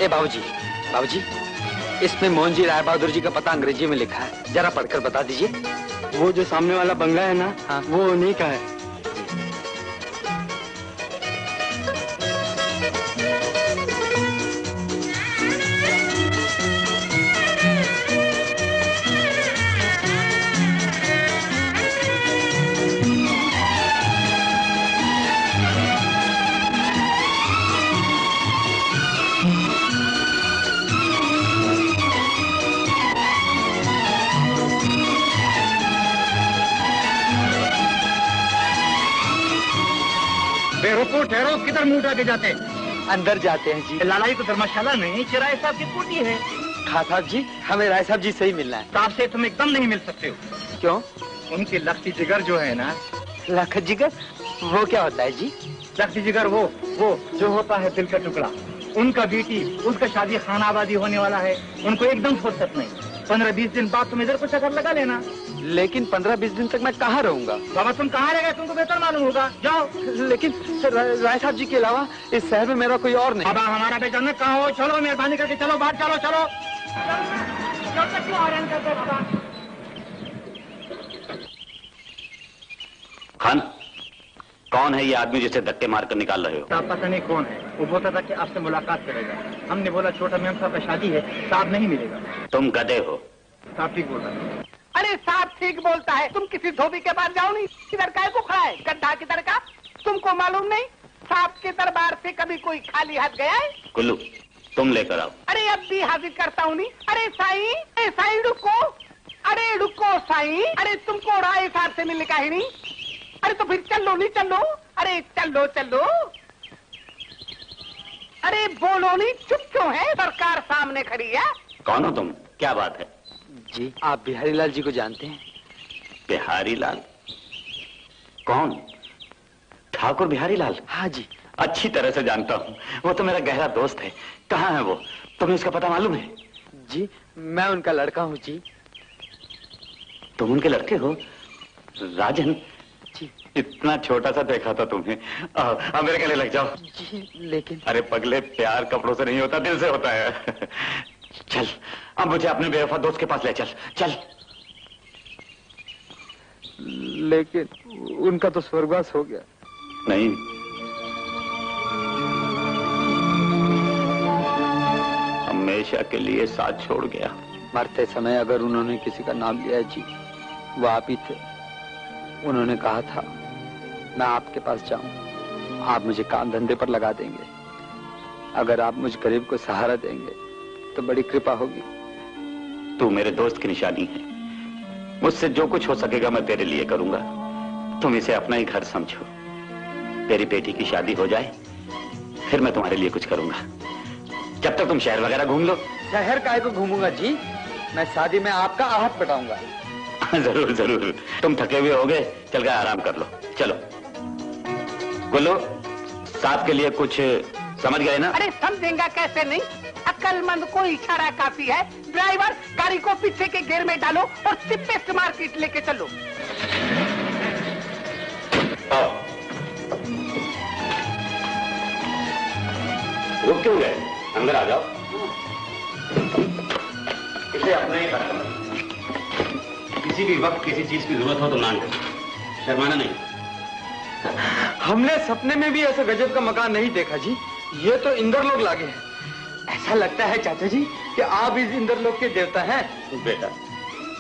ए बाबूजी, बाबूजी, इसमें मोहनजी राय बहादुर जी का पता अंग्रेजी में लिखा है, जरा पढ़कर बता दीजिए। वो जो सामने वाला बंगला है ना, हाँ, वो उन्हीं का है। ठहरो, किधर मुंह उठा के जाते? अंदर जाते हैं जी। लालाई तो धर्मशाला नहीं, राय साहब की कुटी है। खां साहब जी, हमें राय साहब जी से ही मिलना है। साहब से तुम एकदम नहीं मिल सकते हो। क्यों? उनकी लखती जिगर जो है ना। लखत जिगर? वो क्या होता है जी? लखती जिगर वो जो होता है दिल का टुकड़ा। उनका बेटी, उसका शादी खानाबादी होने वाला है, उनको एकदम फुर्सत नहीं। 15-20 दिन बाद तुम इधर को चक्कर लगा लेना। लेकिन 15-20 दिन तक मैं कहाँ रहूंगा? बाबा तुम कहाँ रहेगा तुमको बेहतर मालूम होगा, जाओ। लेकिन राय साहब जी के अलावा इस शहर में मेरा कोई और नहीं। बाबा हमारा बेटा न कहाँ हो, चलो मेहरबानी करके चलो बाहर, चलो चलो। क्यों हैरान करते बाबा? खान, कौन है ये आदमी जिसे धक्के मारकर निकाल रहे हो? साहब पता नहीं कौन है, वो बोलता था कि आपसे मुलाकात करेगा। हमने बोला छोटा मेम साहब का शादी है, साहब नहीं मिलेगा। तुम गधे हो। साहब ठीक बोल रहा है। अरे साहब ठीक बोलता है, तुम किसी धोबी के पास जाओ नहीं, किधर का को खड़ा है, गड्ढा किधर का? तुमको मालूम नहीं साहब के दरबार से कभी कोई खाली हाथ गया है? कुल्लू, तुम लेकर आओ। अरे अब भी हाजिर करता हूँ नहीं। अरे साईं रुको, अरे रुको साईं, अरे तुमको राय साहब से मिलने का ही नहीं? अरे तो फिर चलो नहीं चलो, अरे चलो चलो, अरे बोलो नहीं, चुप क्यों है? सरकार सामने खड़ी है। कौन हो तुम? क्या बात है? जी आप बिहारी लाल जी को जानते हैं? बिहारी लाल? कौन? ठाकुर बिहारी लाल? हाँ जी। अच्छी तरह से जानता हूँ, वो तो मेरा गहरा दोस्त है। कहाँ है वो? तुम्हें उसका पता मालूम है? जी मैं उनका लड़का हूँ जी। तुम उनके लड़के हो? राजन जी, इतना छोटा सा देखा था तुम्हें। अब मेरे गले लग जाओ जी। लेकिन अरे पगले, प्यार कपड़ों से नहीं होता, दिल से होता है। चल अब मुझे अपने बेवफा दोस्त के पास ले चल, चल। लेकिन उनका तो स्वर्गवास हो गया। नहीं, हमेशा के लिए साथ छोड़ गया। मरते समय अगर उन्होंने किसी का नाम लिया जी, वो आप ही थे। उन्होंने कहा था मैं आपके पास जाऊं, आप मुझे काम धंधे पर लगा देंगे। अगर आप मुझ गरीब को सहारा देंगे तो बड़ी कृपा होगी। तू मेरे दोस्त की निशानी है, मुझसे जो कुछ हो सकेगा मैं तेरे लिए करूंगा। तुम इसे अपना ही घर समझो। तेरी बेटी की शादी हो जाए फिर मैं तुम्हारे लिए कुछ करूंगा। जब तक तुम शहर वगैरह घूम लो। शहर काहे को घूमूंगा जी, मैं शादी में आपका आहत पटाऊंगा। जरूर जरूर। तुम थके हुए होगे, चल कर आराम कर लो। चलो गुल्लू, साहब के लिए कुछ समझ गए ना? अरे समझेगा कैसे नहीं, अक्लमंद को इशारा काफी है। ड्राइवर गाड़ी को पीछे के घेर में डालो और चिपेस्ट मार्केट लेके चलो। रुक क्यों गए? अंदर आ जाओ। इसे अपना ही घर समझो। किसी भी वक्त किसी चीज की जरूरत हो तो मांग लो, शर्माना नहीं। हमने सपने में भी ऐसा गजब का मकान नहीं देखा जी। ये तो इंद्रलोक लागे है। ऐसा लगता है चाचा जी कि आप इस इंद्रलोक के देवता हैं। बेटा,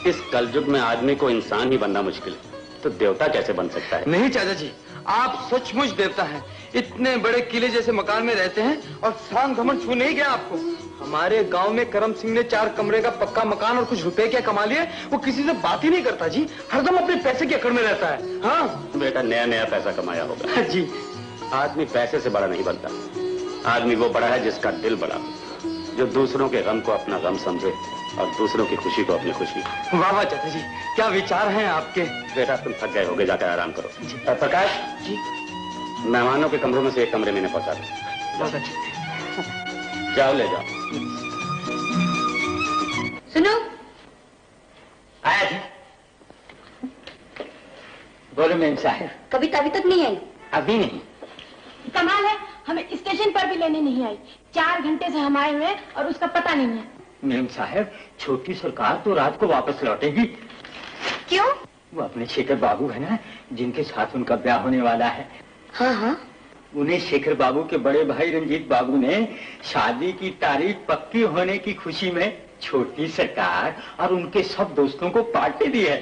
इस कलयुग में आदमी को इंसान ही बनना मुश्किल है, तो देवता कैसे बन सकता है? नहीं चाचा जी, आप सचमुच देवता हैं। इतने बड़े किले जैसे मकान में रहते हैं और शान घमंड छू नहीं गया आपको। हमारे गांव में करम सिंह ने 4 कमरे का पक्का मकान और कुछ रुपए क्या कमा लिए, वो किसी से बात ही नहीं करता जी, हरदम अपने पैसे की अकड़ में रहता है। हाँ बेटा, नया नया पैसा कमाया होगा जी। आदमी पैसे से बड़ा नहीं बनता। आदमी वो बड़ा है जिसका दिल बड़ा हो, जो दूसरों के गम को अपना गम समझे और दूसरों की खुशी को अपनी खुशी। वाह वाह चाचा जी, क्या विचार हैं आपके। बेटा तुम थक गए होगे, जाकर आराम करो। प्रकाश जी, मेहमानों के कमरों में से एक कमरे में इन्हें पहुंचा दो। बहुत अच्छी। जाओ ले जाओ। सुनो, आया थे। बोलो मेम साहब। कविता अभी तक नहीं आई? अभी नहीं। कमाल है, हमें स्टेशन पर भी लेने नहीं आई। 4 घंटे से हम आए हुए और उसका पता नहीं है। मेम साहब, छोटी सरकार तो रात को वापस लौटेगी। क्यों? वो अपने शेखर बाबू है ना, जिनके साथ उनका ब्याह होने वाला है। हाँ हाँ, उन्हें शेखर बाबू के बड़े भाई रंजीत बाबू ने शादी की तारीख पक्की होने की खुशी में छोटी सरकार और उनके सब दोस्तों को पार्टी दी है।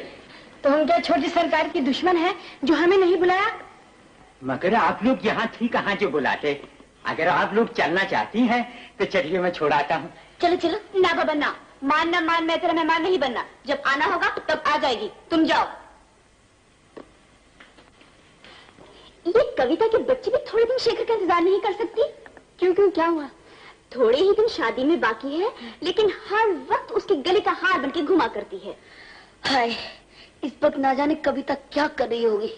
तो हम क्या छोटी सरकार की दुश्मन है जो हमें नहीं बुलाया? मगर आप लोग यहाँ थी कहाँ जो बुलाते? अगर आप लोग चलना चाहती हैं तो चलिए, मैं छोड़ाता हूँ। चलो चलो। ना बाबा ना, मान ना मान, मैं तेरा मेहमान नहीं बनना। जब आना होगा तब आ जाएगी, तुम जाओ। ये कविता के बच्चे भी थोड़े दिन शेखर का इंतजार नहीं कर सकती? क्यों क्यों, क्या हुआ? थोड़े ही दिन शादी में बाकी है, लेकिन हर वक्त उसके गले का हार बनके घुमा करती है। हाय, इस वक्त ना जाने कविता क्या कर रही होगी।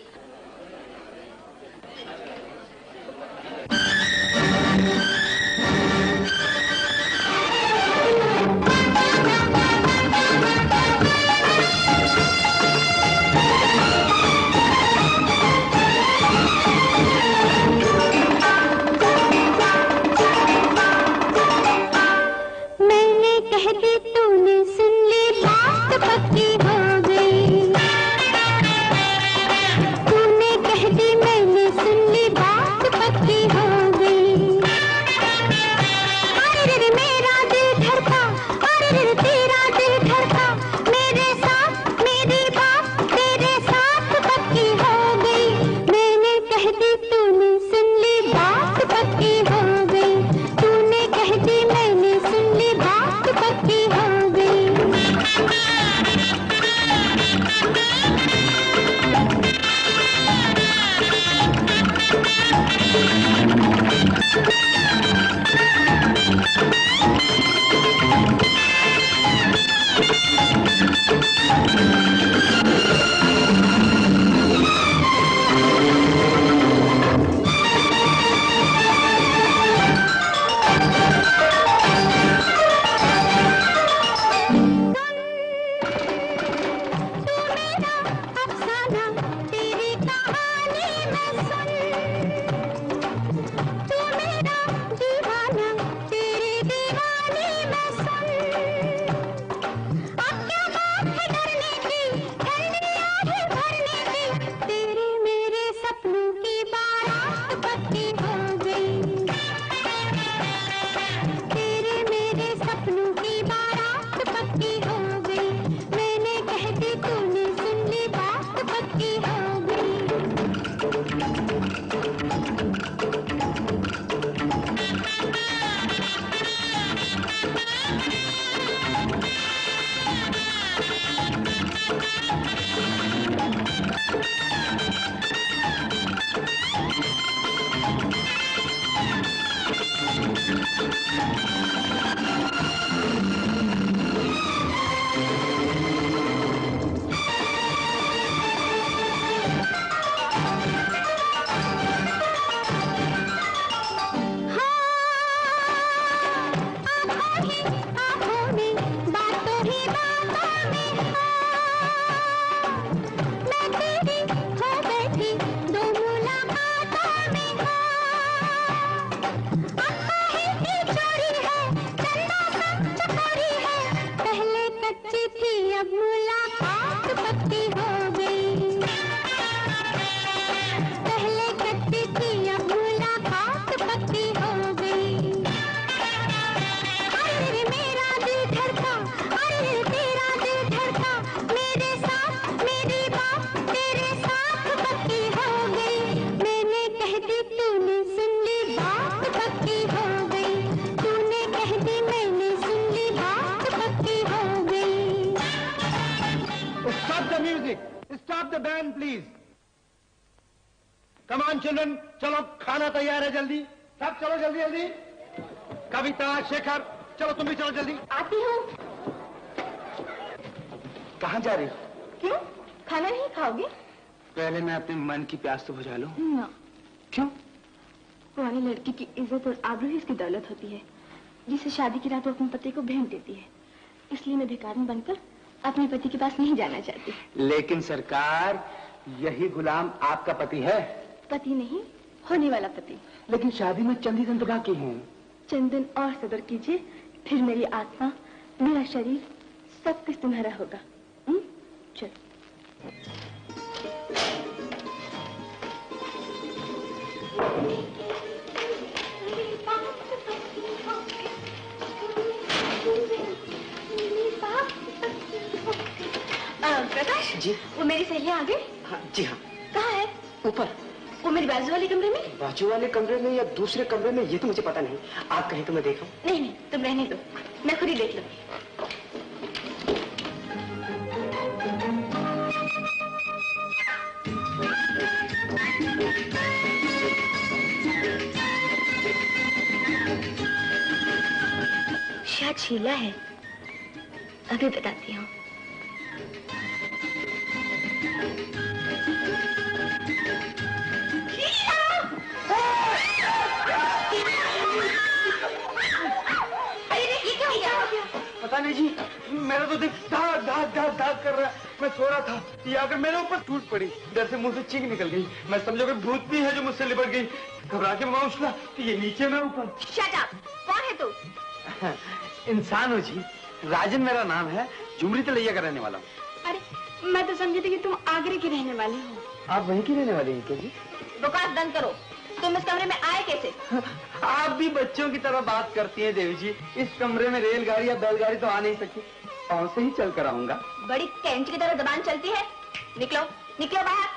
तूने सुन ली बात पक्की हो गई, तूने कह दी मैंने सुन ली बात पक्की हो गई। अरे रे मेरा दिल धड़का, अरे रे तेरा दिल धड़का, मेरे साथ मेरी बात तेरे साथ पक्की हो गई। मैंने कह दी तूने सुन ली बात पक्की हो गई, तूने कह दी मैंने सुन ली बात पक्की हो गई। चलो खाना तैयार है, जल्दी सब चलो, जल्दी जल्दी। कविता, शेखर, चलो तुम भी चलो जल्दी। आती हूँ। कहाँ जा रही हो? क्यों, खाना नहीं खाओगे? पहले मैं अपने मन की प्यास तो बुझा लूं। ना। क्यों? पुरानी लड़की की इज्जत और आबरू ही उसकी दौलत होती है, जिसे शादी की रात वो अपने पति को भेंट देती है। इसलिए मैं भिखारिन बनकर अपने पति के पास नहीं जाना चाहती। लेकिन सरकार, यही गुलाम आपका पति है। पति नहीं, होने वाला पति। लेकिन शादी में चंद ही दिन तो बाकी हैं। चंद दिन और सब्र कीजिए, फिर मेरी आत्मा, मेरा शरीर सब कुछ तुम्हारा होगा। चल। प्रकाश जी। वो मेरी सहेलियां आ गई? हाँ जी हाँ। कहाँ है? ऊपर। वो मेरी बाजू वाले कमरे में? बाजू वाले कमरे में या दूसरे कमरे में ये तो मुझे पता नहीं। आप कहें तो मैं देखूं? नहीं नहीं, तुम रहने दो, मैं खुद ही देख लूंगी। शायद शीला है, अभी बताती हूँ। पता नहीं जी, मेरा तो दिल धाक धाक धाक धाक कर रहा है। मैं सो रहा था, ये आकर मेरे ऊपर टूट पड़ी। डर से मुंह से चीख निकल गई। मैं समझो कि भूतनी है जो मुझसे लिपट गई। घबरा के मैं उछला तो ये नीचे मैं ऊपर। Shut up! कौन है तू? इंसान हो जी, राजन मेरा नाम है, झुमरी तलैया का रहने वाला हूँ। अरे मैं तो समझी थी कि तुम आगरे की रहने वाली हो। आप वहीं की रहने वाली हैं क्या जी? बकवास बंद करो। तुम इस कमरे में आए कैसे? आप भी बच्चों की तरह बात करती हैं देवी जी। इस कमरे में रेलगाड़ी या बैलगाड़ी तो आ नहीं सकती, पाँव से ही चल कर आऊंगा। बड़ी कैंच की तरह जबान चलती है। निकलो निकलो बाहर।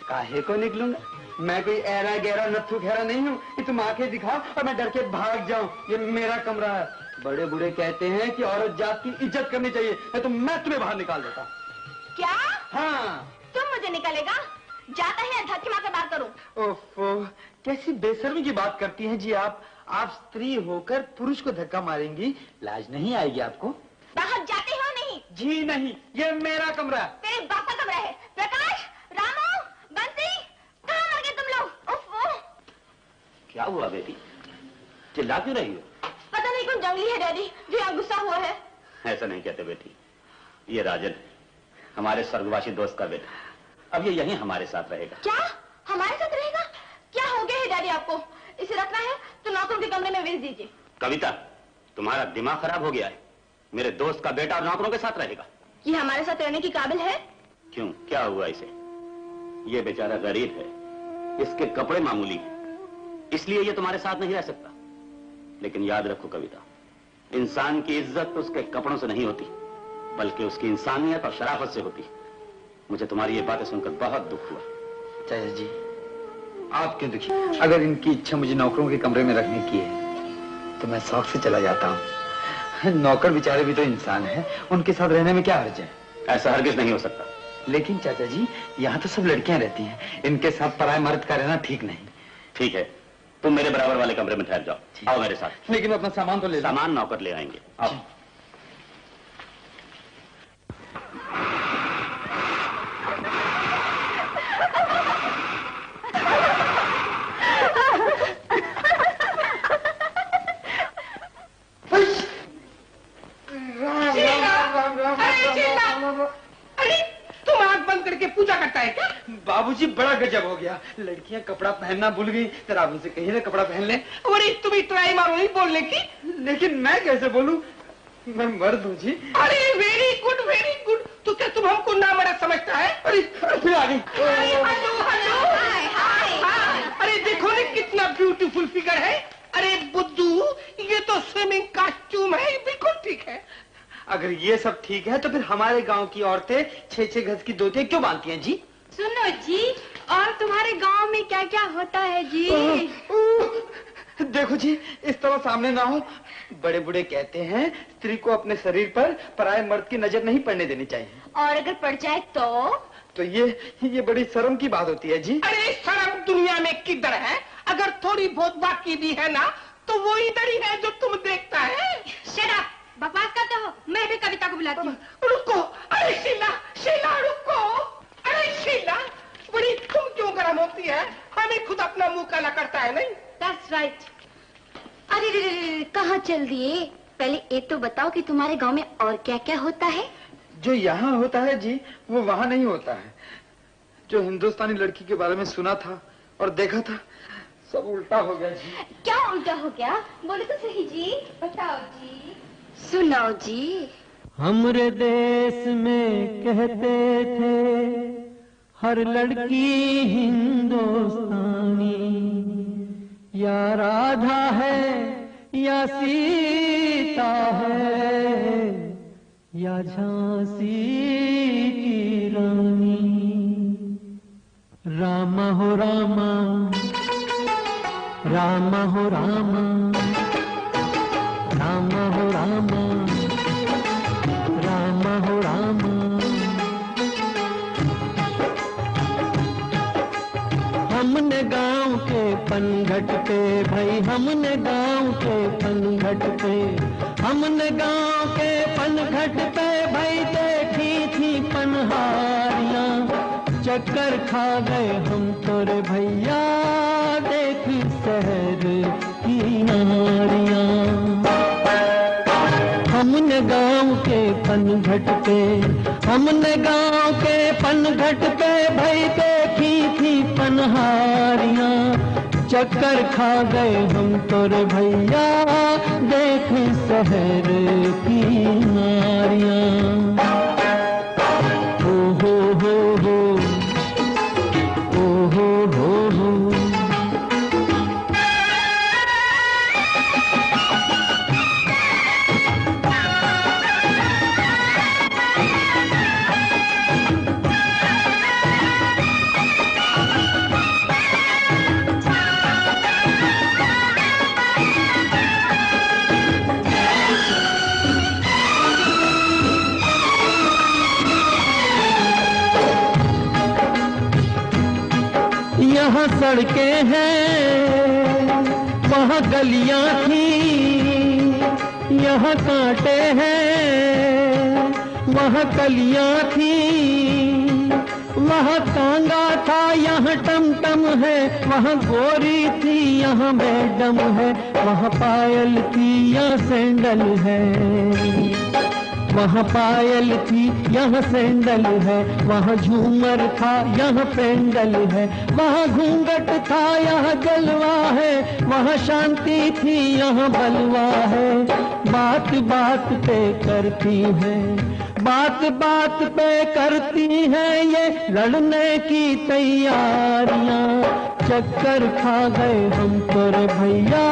काहे को निकलूंगा? मैं कोई ऐरा गहरा नत्थु खैरा नहीं हूँ कि तुम आंखें दिखाओ और मैं डर के भाग जाऊं। ये मेरा कमरा है। बड़े बूढ़े कहते हैं कि औरत जात की इज्जत करनी चाहिए, है तो मैं तुम्हें बाहर निकाल देता। क्या? हाँ। तुम मुझे निकालेगा? जाता है धक्के मार के बात करूं। ओफो, कैसी बेशर्मी की बात करती हैं जी आप। आप स्त्री होकर पुरुष को धक्का मारेंगी, लाज नहीं आएगी आपको? बाहर जाते हो नहीं? जी नहीं, ये मेरा कमरा है। तेरे बाप का कमरा है। प्रकाश, रामू, बंसी, कहाँ मर गए तुम लोग? ओफो। क्या हुआ बेटी, चिल्ला क्यों रही हो? पता नहीं कौन जंगली है डैडी जो यहाँ गुस्सा हुआ है। ऐसा नहीं कहते बेटी, ये राजन हमारे स्वर्गवासी दोस्त का बेटा, अब ये यहीं हमारे साथ रहेगा। क्या हमारे साथ रहेगा? क्या हो गया है डैडी आपको? इसे रखना है तो नौकरों के कमरे में भेज दीजिए। कविता, तुम्हारा दिमाग खराब हो गया है। मेरे दोस्त का बेटा और नौकरों के साथ रहेगा। ये हमारे साथ रहने की काबिल है? क्यों, क्या हुआ इसे? ये बेचारा गरीब है, इसके कपड़े मामूली हैं, इसलिए ये तुम्हारे साथ नहीं रह सकता। लेकिन याद रखो कविता, इंसान की इज्जत उसके कपड़ों से नहीं होती, बल्कि उसकी इंसानियत और शराफत से होती। मुझे तुम्हारी ये बातें सुनकर बहुत दुख हुआ। चाचा जी, आप क्यों दुखी? अगर इनकी इच्छा मुझे नौकरों के कमरे में रखने की है तो मैं शौक से चला जाता हूँ। नौकर बेचारे भी तो इंसान हैं, उनके साथ रहने में क्या हर्ज है? ऐसा हरगिज नहीं हो सकता। लेकिन चाचा जी, यहाँ तो सब लड़कियां रहती हैं, इनके साथ पराये मर्द का रहना ठीक नहीं। ठीक है, तुम मेरे बराबर वाले कमरे में ठहर जाओ। आओ मेरे साथ। लेकिन अपना सामान तो ले लो। सामान नौकर ले आएंगे। आओ। अरे तुम आंख बंद करके पूजा करता है क्या? बाबूजी, बड़ा गजब हो गया। लड़कियां कपड़ा पहनना भूल गई, जरा आप उनसे कहिए ना कपड़ा पहन ले। अरे तुम ट्राई मारो नहीं बोलने की। लेकिन मैं कैसे बोलूं? मैं मर्द हूँ जी। अरे वेरी गुड वेरी गुड। तो क्या तुम हमको नामर्द समझता है? अरे फिर आ गई। Hello hello. अरे देखो ना कितना ब्यूटीफुल फिगर है। अरे बुद्धू, ये तो स्विमिंग कॉस्ट्यूम है, बिल्कुल ठीक है। अगर ये सब ठीक है तो फिर हमारे गांव की औरतें 6-6 गज की धोतियां क्यों बांधती हैं जी? सुनो जी, और तुम्हारे गांव में क्या क्या होता है जी? देखो जी, इस तरह सामने ना हो। बड़े बूढ़े कहते हैं स्त्री को अपने शरीर पर पराये मर्द की नजर नहीं पड़ने देनी चाहिए। और अगर पड़ जाए तो ये बड़ी शर्म की बात होती है जी। अरे शर्म दुनिया में किधर है? अगर थोड़ी बहुत बाकी भी है ना तो वो इधर ही है जो तुम देखता है। Shut up! बकवास करते हो। मैं भी कविता को बुलाती हूँ। रुको, अरे शीला, शीला रुको। अरे शीला, बड़ी तुम क्यों गर्म होती है? हमें खुद अपना मुंह काला करता है नहीं? That's right. अरे रे रे रे, कहाँ चल दिए? पहले ये तो बताओ कि तुम्हारे गांव में और क्या क्या होता है? जो यहाँ होता है जी, वो वहाँ नहीं होता है। जो हिंदुस्तानी लड़की के बारे में सुना था और देखा था, सब उल्टा हो गया जी। क्या उल्टा हो गया? बोले तो सही जी, बताओ जी, सुनाओ जी। हमरे देश में कहते थे हर लड़की हिंदुस्तानी, या राधा है या सीता है या झांसी की रानी। रामा हो रामा, रामा हो रामा, रामा हो रामा, रामा हो रामा। हमने गांव के पनघट पे भाई, हमने गांव के पनघट पे, हमने गांव के पनघट पे भाई देखी थी पनहारियां। चक्कर खा गए हम तोरे भैया, देख शहर की नारियां। हमने गांव के पनघट पे, हमने गांव के पनघट पे भाई देखी थी पनहारियां। चक्कर खा गए हम तोरे भैया, देख शहर की नारियां। ओ हो हो हो, ओ हो हो। यहाँ सड़कें हैं, वहाँ गलियाँ थी, यहाँ कांटे हैं, वहाँ कलियाँ थी, वहाँ तांगा था, यहाँ टमटम है, वहाँ गोरी थी, यहाँ मैडम है, वहाँ पायल थी, यहाँ सैंडल है। वहाँ पायल थी, यहाँ सैंडल है, वहाँ झूमर था, यहाँ पेंडल है, वहाँ घूंघट था, यहाँ जलवा है, वहाँ शांति थी, यहाँ बलवा है। बात बात पे करती है, बात बात पे करती है ये लड़ने की तैयारियां। चक्कर खा गए हम तोरे भैया,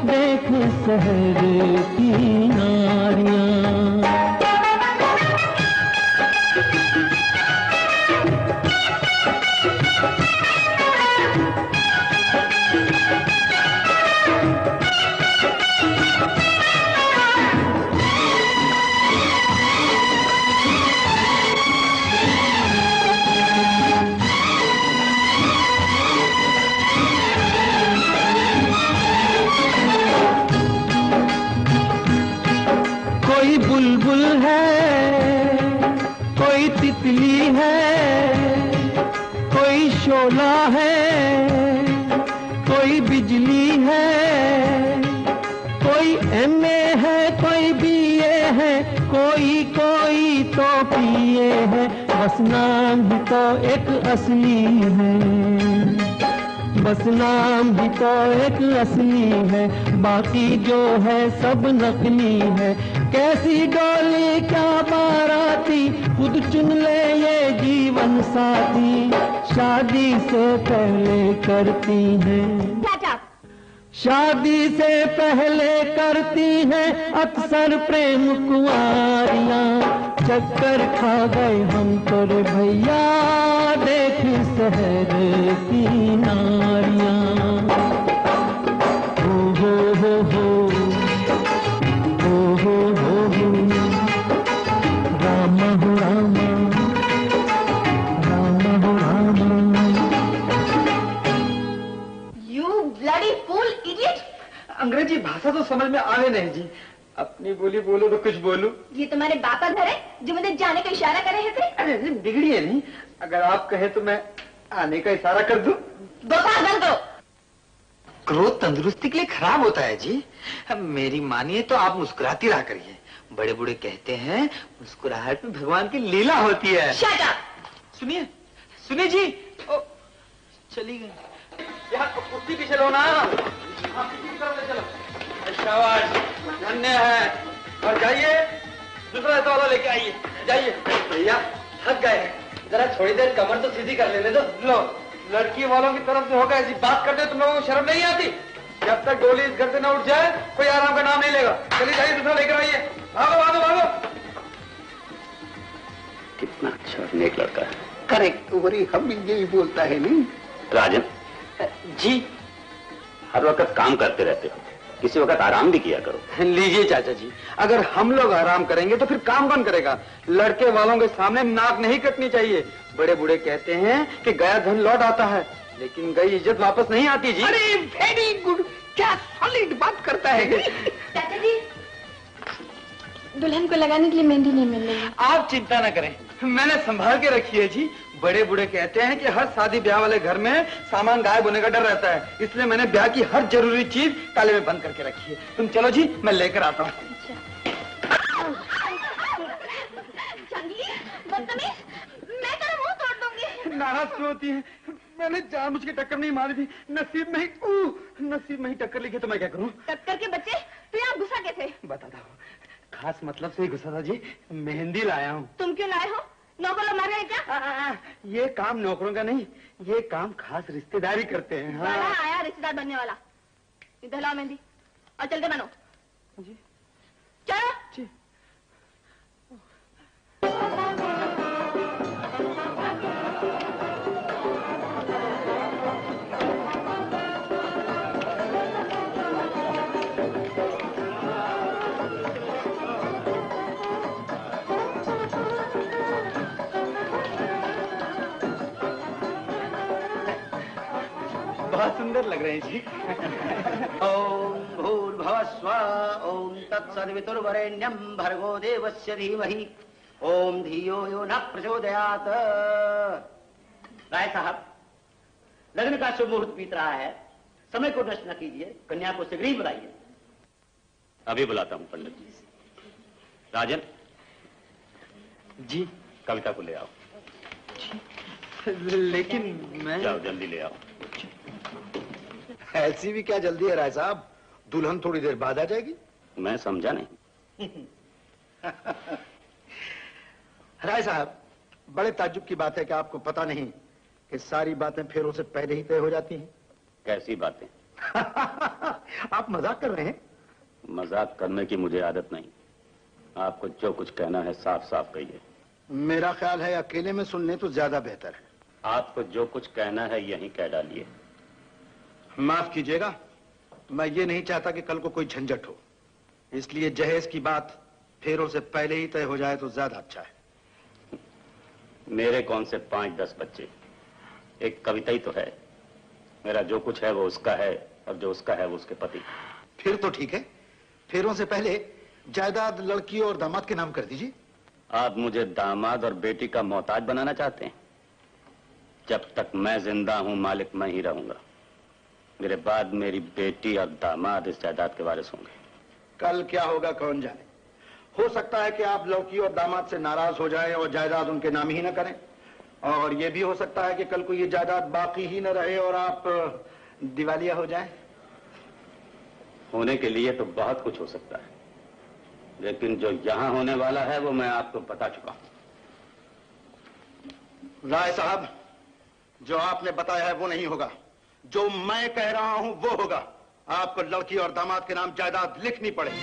देख शहर की नारियां। कोई बुलबुल है, कोई तितली है, कोई शोला है, कोई बिजली है, कोई एमए है, कोई बीए है, कोई कोई तो पिए है, बस नाम ही तो एक असली है, बस नाम ही तो एक असली है, बाकी जो है सब नकली है। कैसी डोली क्या बाराती, खुद चुन ले ये जीवन साथी, शादी से पहले करती है, शादी से पहले करती है अक्सर प्रेम कुंवारियां। चक्कर खा गए हम तोरे भैया, देख शहर की नारियां। ओ हो हो हो, ओ हो हो, रामा हो रामा, रामा हो Rama. You bloody fool idiot! अंग्रेजी भाषा तो समझ में आवे नहीं जी, अपनी बोली बोलो तो कुछ बोलूं। ये तुम्हारे बापा घर है जो मुझे जाने का इशारा कर रहे थे? अरे बिगड़ी है नहीं, अगर आप कहे तो मैं आने का इशारा कर दूं। बकवास बंद करो। क्रोध तंदुरुस्ती के लिए खराब होता है जी। मेरी मानिए तो आप मुस्कुराती रहा करिए, बड़े बूढ़े कहते हैं मुस्कुराहट में भगवान की लीला होती है। Shut up! सुनिए सुनिए जी, चली गई। यहाँ कुर्सी पीछे लो ना, हाँ पीछे की तरफ ले चलो। शाबाश, धन्य है। और जाइए दूसरा ऐसा वाला लेके आइए, जाइए। भैया थक गए, जरा थोड़ी देर कमर तो सीधी कर लेने दो। लो, लड़की वालों की तरफ से होगा ऐसी बात करते तुम लोगों को शर्म नहीं आती? जब तक डोली इस घर से न उठ जाए कोई आराम का नाम नहीं लेगा। चलिए जाइए, दूसरा लेकर आइए। भागो भागो भागो। कितना अच्छा नेक लड़का है। करेक्ट, वही हम भी यही बोलता है नहीं? राजन जी, हर वक्त काम करते रहते हो, किसी वक्त आराम भी किया करो। लीजिए चाचा जी, अगर हम लोग आराम करेंगे तो फिर काम कौन करेगा? लड़के वालों के सामने नाक नहीं कटनी चाहिए। बड़े बूढ़े कहते हैं कि गया धन लौट आता है, लेकिन गई इज्जत वापस नहीं आती जी। अरे वेरी गुड, क्या सॉलिड बात करता है। चाचा जी, दुल्हन को लगाने के लिए मेहंदी नहीं मिल रही है। आप चिंता न करें, मैंने संभाल के रखी है जी। बड़े बूढ़े कहते हैं कि हर शादी ब्याह वाले घर में सामान गायब होने का डर रहता है, इसलिए मैंने ब्याह की हर जरूरी चीज ताले में बंद करके रखी है। तुम चलो जी, मैं लेकर आता हूँ। मैं तेरा मुंह तोड़ दूंगी। नाराज क्यों होती है? मैंने जानबूझ के टक्कर नहीं मारी थी, नसीब में ही टक्कर लिखी, तो मैं क्या करूँ? टक्कर के बच्चे, तू यहाँ घुसा कैसे? बताता हूँ, खास मतलब से ही घुसा था जी। मेहंदी लाया हूँ। तुम क्यों लाए हो? नौकर लोग मर गए क्या? ये काम नौकरों का नहीं, ये काम खास रिश्तेदारी करते हैं। हाँ। आया रिश्तेदार बनने वाला। इधर लाओ मेहंदी और चलते बनो जी। चलो जी। बहुत सुंदर लग रहे हैं जी। ओम भूर्भुवः स्वः, ओम तत्सवितुर्वरेण्यं भर्गो देवस्य धीमहि, ओम धियो यो नः प्रचोदयात्। राय साहब, लगन का शुभ मुहूर्त बीत रहा है, समय को नष्ट न कीजिए, कन्या को शीघ्र ही बुलाइए। अभी बुलाता हूँ पंडित जी। राजन जी, कविता को ले आओ। लेकिन मैं... जाओ जल्दी ले आओ। ऐसी भी क्या जल्दी है राय साहब, दुल्हन थोड़ी देर बाद आ जाएगी। मैं समझा नहीं। राय साहब, बड़े ताज्जुब की बात है कि आपको पता नहीं कि सारी बातें फेरों से पहले ही तय हो जाती हैं। कैसी बातें? आप मजाक कर रहे हैं? मजाक करने की मुझे आदत नहीं। आपको जो कुछ कहना है साफ साफ कहिए। मेरा ख्याल है अकेले में सुन लें तो ज्यादा बेहतर है। आपको जो कुछ कहना है यहीं कह डालिए। माफ कीजिएगा, मैं ये नहीं चाहता कि कल को कोई झंझट हो, इसलिए जहेज की बात फेरों से पहले ही तय हो जाए तो ज्यादा अच्छा है। मेरे कौन से 5-10 बच्चे, एक कविता ही तो है। मेरा जो कुछ है वो उसका है, और जो उसका है वो उसके पति। फिर तो ठीक है, फेरों से पहले जायदाद लड़की और दामाद के नाम कर दीजिए। आप मुझे दामाद और बेटी का मोहताज बनाना चाहते हैं? जब तक मैं जिंदा हूं मालिक मैं ही रहूंगा। मेरे बाद मेरी बेटी और दामाद इस जायदाद के वारिस होंगे। कल क्या होगा कौन जाने। हो सकता है कि आप लड़की और दामाद से नाराज हो जाएं और जायदाद उनके नाम ही न करें, और यह भी हो सकता है कि कल को ये जायदाद बाकी ही न रहे और आप दिवालिया हो जाएं। होने के लिए तो बहुत कुछ हो सकता है, लेकिन जो यहां होने वाला है वो मैं आपको बता चुका हूं। राय साहब, जो आपने बताया है वो नहीं होगा, जो मैं कह रहा हूं वो होगा। आपको लड़की और दामाद के नाम जायदाद लिखनी पड़ेगी।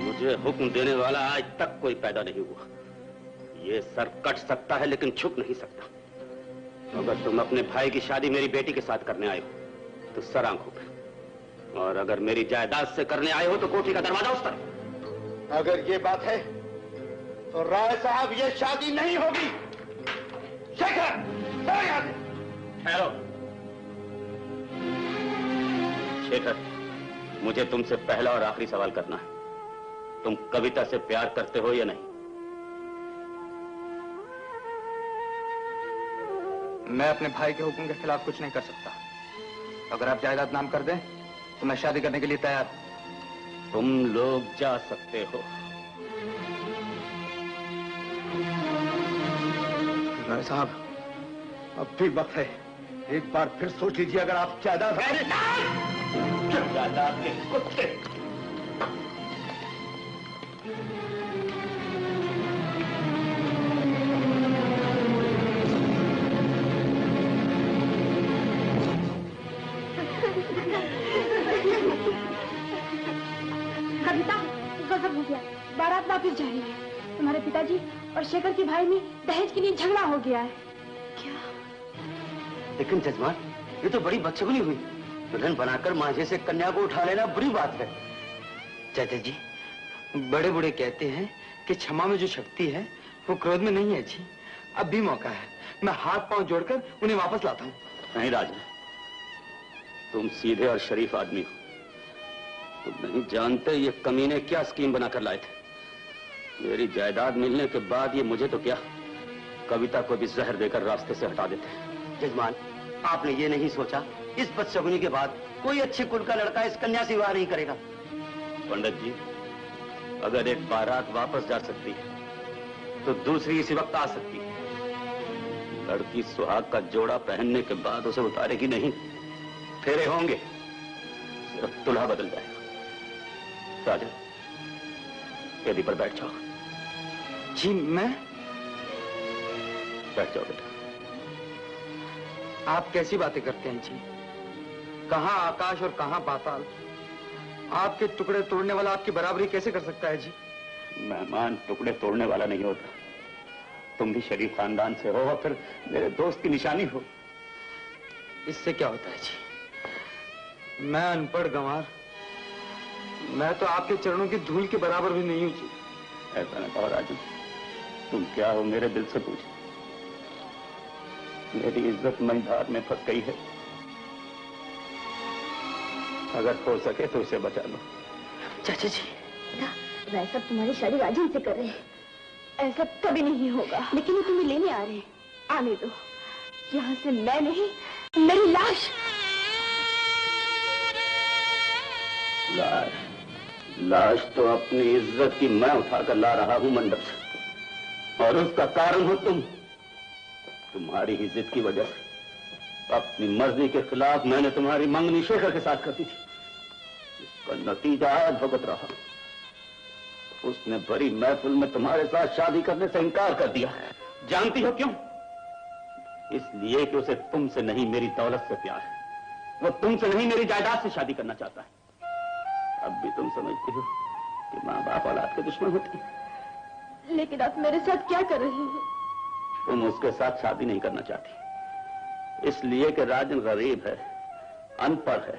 मुझे हुक्म देने वाला आज तक कोई पैदा नहीं हुआ। ये सर कट सकता है लेकिन झुक नहीं सकता। अगर तुम अपने भाई की शादी मेरी बेटी के साथ करने आए हो तो सर आंखों पे, और अगर मेरी जायदाद से करने आए हो तो कोठी का दरवाजा उस तरफ। अगर ये बात है तो राय साहब ये शादी नहीं होगी। शेखर, ठहरो। शेखर, मुझे तुमसे पहला और आखिरी सवाल करना है। तुम कविता से प्यार करते हो या नहीं? मैं अपने भाई के हुक्म के खिलाफ कुछ नहीं कर सकता। अगर आप जायदाद नाम कर दें तो मैं शादी करने के लिए तैयार हूं। तुम लोग जा सकते हो। राय साहब, अब भी वक्त है, एक बार फिर सोच लीजिए, अगर आप जायदाद जायदाद के कुत्ते। कविता, गजब हो गया, बारात वापस जा रही है। तुम्हारे पिताजी और शेखर के भाई में दहेज के लिए झगड़ा हो गया है। क्या? लेकिन जजमान, ये तो बड़ी बदशगुनी हुई। दुल्हन बनाकर मांझे से कन्या को उठा लेना बुरी बात है। चाचा जी, बड़े बूढ़े कहते हैं कि क्षमा में जो शक्ति है वो क्रोध में नहीं है जी। अब भी मौका है, मैं हाथ पांव जोड़कर उन्हें वापस लाता हूँ। नहीं राजन, तुम सीधे और शरीफ आदमी हो। तुम नहीं जानते ये कमीने क्या स्कीम बनाकर लाए थे। मेरी जायदाद मिलने के बाद ये मुझे तो क्या, कविता को भी जहर देकर रास्ते से हटा देते हैं। जजमान, आपने ये नहीं सोचा इस बदशगुनी के बाद कोई अच्छे कुल का लड़का इस कन्या से विवाह नहीं करेगा? पंडित जी, अगर एक बारात वापस जा सकती है तो दूसरी इसी वक्त आ सकती है। लड़की सुहाग का जोड़ा पहनने के बाद उसे उतारेगी नहीं, फेरे होंगे, सिर्फ दुल्हा बदल जाएगा। राजा, यदि पर बैठ जाओ। जी मैं? बैठ जाओ बेटा। आप कैसी बातें करते हैं जी? कहां आकाश और कहां पाताल। आपके टुकड़े तोड़ने वाला आपकी बराबरी कैसे कर सकता है जी? मेहमान टुकड़े तोड़ने वाला नहीं होता। तुम भी शरीफ खानदान से हो और फिर मेरे दोस्त की निशानी हो। इससे क्या होता है जी? मैं अनपढ़ गंवार, मैं तो आपके चरणों की धूल के बराबर भी नहीं हूं जी। ऐसा न कहो राजू, तुम क्या हो मेरे दिल से पूछ। मेरी इज्जत मझधार में फंस गई है, अगर हो सके तो इसे बचा लो। चाचा जी, वह सब तुम्हारी शादी राजन से कर रहे हैं, ऐसा कभी नहीं होगा। लेकिन वो तुम्हें लेने आ रहे हैं, आने दो। यहाँ से मैं नहीं, मेरी लाश। लाश तो अपनी इज्जत की मैं उठाकर ला रहा हूं मंडप से, और उसका कारण हो तुम। तुम्हारी ही जिद की वजह से अपनी मर्जी के खिलाफ मैंने तुम्हारी मंगनी शेखर के साथ कर दी थी, जिसका नतीजा आज भुगत रहा। उसने बड़ी महफिल में तुम्हारे साथ शादी करने से इनकार कर दिया। जानती हो क्यों? इसलिए कि उसे तुमसे नहीं मेरी दौलत से प्यार है। वो तुमसे नहीं मेरी जायदाद से शादी करना चाहता है। अब भी तुम समझती हो कि माँ बाप औलाद के दुश्मन होते हैं। लेकिन आप मेरे साथ क्या कर रहे हो? तुम उसके साथ शादी नहीं करना चाहती, इसलिए कि राजन गरीब है, अनपढ़ है,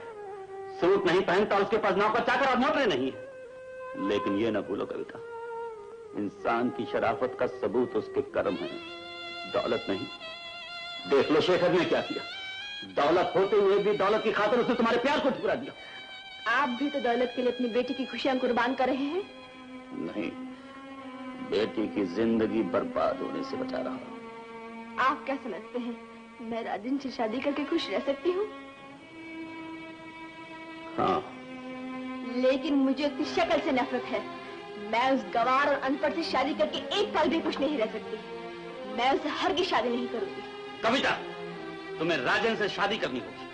सूट नहीं पहनता, उसके पास नौकर चाकर और मोटरें नहीं है। लेकिन ये न भूलो कविता, इंसान की शराफत का सबूत उसके कर्म है, दौलत नहीं। देख लो शेखर ने क्या किया। दौलत होते हुए भी दौलत की खातिर उसने तुम्हारे प्यार को ठुकरा दिया। आप भी तो दौलत के लिए अपनी बेटी की खुशियां कुर्बान कर रहे हैं। नहीं, बेटी की जिंदगी बर्बाद होने से बचा रहा हूं। आप क्या समझते हैं मैं राजन से शादी करके खुश रह सकती हूँ? हाँ। लेकिन मुझे उसकी शक्ल से नफरत है। मैं उस गवार और अनपढ़ से शादी करके एक पल भी खुश नहीं रह सकती। मैं उससे हरगिज़ शादी नहीं करूंगी। कविता, तुम्हें राजन से शादी करनी होगी,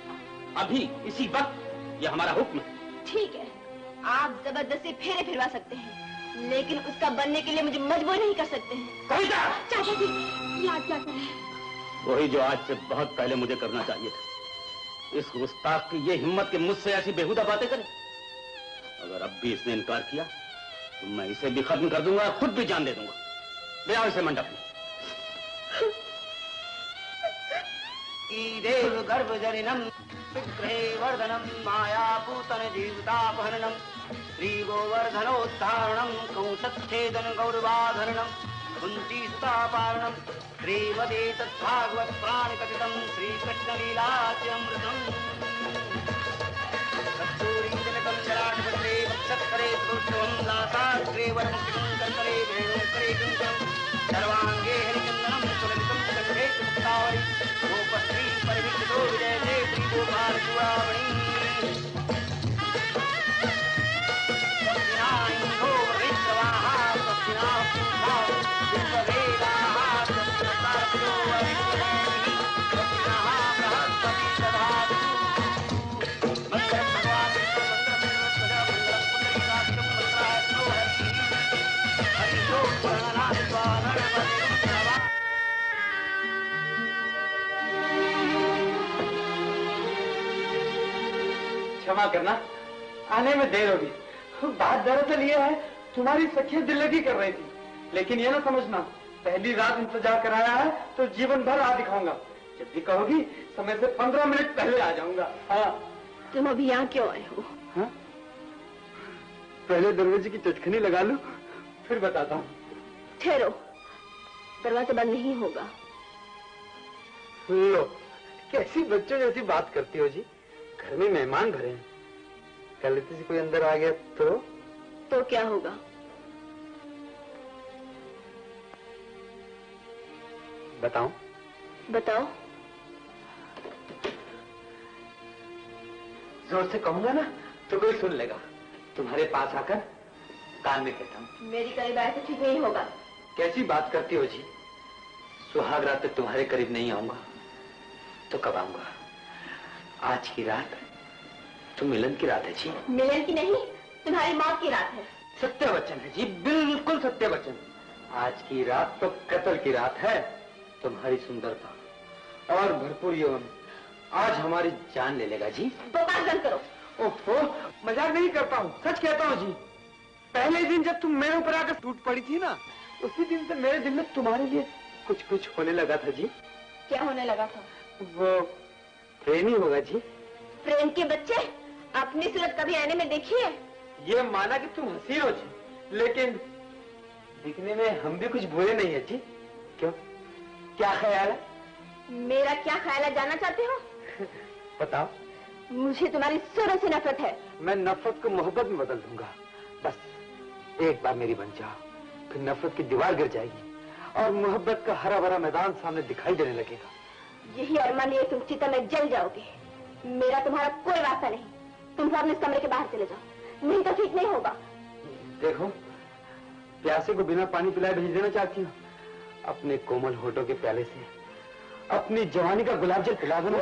अभी इसी वक्त। यह हमारा हुक्म है। ठीक है, आप जबरदस्ती फेरे फिरवा सकते हैं, लेकिन उसका बनने के लिए मुझे मजबूर नहीं कर सकते हैं। कविता! चाचा जी, याद क्या कर रहे हैं? वही जो आज से बहुत पहले मुझे करना चाहिए था। इस गुस्ताख की ये हिम्मत कि मुझसे ऐसी बेहुदा बातें करे। अगर अब भी इसने इनकार किया तो मैं इसे भी खत्म कर दूंगा, खुद भी जान दे दूंगा। ले आओ इसे मंडप में। देव गर्भ जनिनम विग्रहे वर्धनम माया पूतन जीवितापहरणम श्री गोवर्धनोद्धारणम कंसच्छेदन गौरवाधरणम कुंती सुतापारणम श्रीवदे तद्भागवत प्राण कथितम श्री कृष्ण लीलाच्यमृतम सत्सूरीजनकम शराटपत्रे वक्षत्करे पुरुषवं लासाग्रे वरमुक्तिकं कर्करे वेणुकरे कुंकरं सर्वांगे हरिचंदनं सुललितं कंठे मुक्तावली गोपश्री परिविष्टो विजयते श्री गोपाल चूड़ामणि स्वस्तिनाइन्दो वृत्रवाहा स्वस्तिना पूषा विश्ववेदाः स्वस्तिनस्तारतिरो वरिष्ठदेवी स्वस्तिनः बृहस्पतिः क्षमा करना, आने में देर होगी। बात दरअसल ये है, तुम्हारी सखियां दिल लगी कर रही थी, लेकिन ये ना समझना, पहली रात इंतजार कराया है तो जीवन भर आ दिखाऊंगा। जब भी कहोगी समय से 15 मिनट पहले आ जाऊंगा। हाँ। तुम अभी यहाँ क्यों आए हो? हाँ? पहले दरवाजे की चटखनी लगा लूं, फिर बताता हूँ। ठहरो, दरवाजा बंद नहीं होगा। लो, कैसी बच्चों जैसी बात करती हो जी। घर में मेहमान भरे हैं, कल किसी कोई अंदर आ गया तो क्या होगा? बताओ। बताओ। जोर से कहूंगा ना तो कोई सुन लेगा। तुम्हारे पास आकर कान में कहता हूँ। मेरी करीब आए तो ठीक नहीं होगा। कैसी बात करती हो जी। सुहाग रात तक तुम्हारे करीब नहीं आऊंगा तो कब आऊंगा? आज की रात तो मिलन की रात है जी। मिलन की नहीं, तुम्हारी मौत की रात है। सत्य वचन है जी, बिल्कुल सत्य वचन। आज की रात तो कत्ल की रात है। तुम्हारी सुंदरता और भरपूर यौवन आज हमारी जान ले लेगा जी। बकवास बंद करो। ओहो, मजाक नहीं करता हूँ, सच कहता हूँ जी। पहले दिन जब तुम मेरे ऊपर आकर टूट पड़ी थी ना, उसी दिन से मेरे दिल में तुम्हारे लिए कुछ कुछ होने लगा था जी। क्या होने लगा था? वो प्रेम ही होगा जी। प्रेम के बच्चे, अपनी सूरत कभी आईने में देखी है? ये माना कि तुम हंसी हो जी, लेकिन दिखने में हम भी कुछ बुरे नहीं है जी। क्यों, क्या ख्याल है? मेरा क्या ख्याल है जानना चाहते हो? बताओ। मुझे तुम्हारी सूरत से नफरत है। मैं नफरत को मोहब्बत में बदल दूंगा। बस एक बार मेरी बन जाओ, फिर नफरत की दीवार गिर जाएगी और मोहब्बत का हरा भरा मैदान सामने दिखाई देने लगेगा। यही अरमान लिए तुम चिता में जल जाओगे। मेरा तुम्हारा कोई वास्ता नहीं। तुम सब इस कमरे के बाहर चले जाओ, नहीं तो ठीक नहीं होगा। देखो, प्यासे को बिना पानी पिलाए भेज देना चाहती हूँ। अपने कोमल होठों के प्याले से अपनी जवानी का गुलाब जल पिला दो।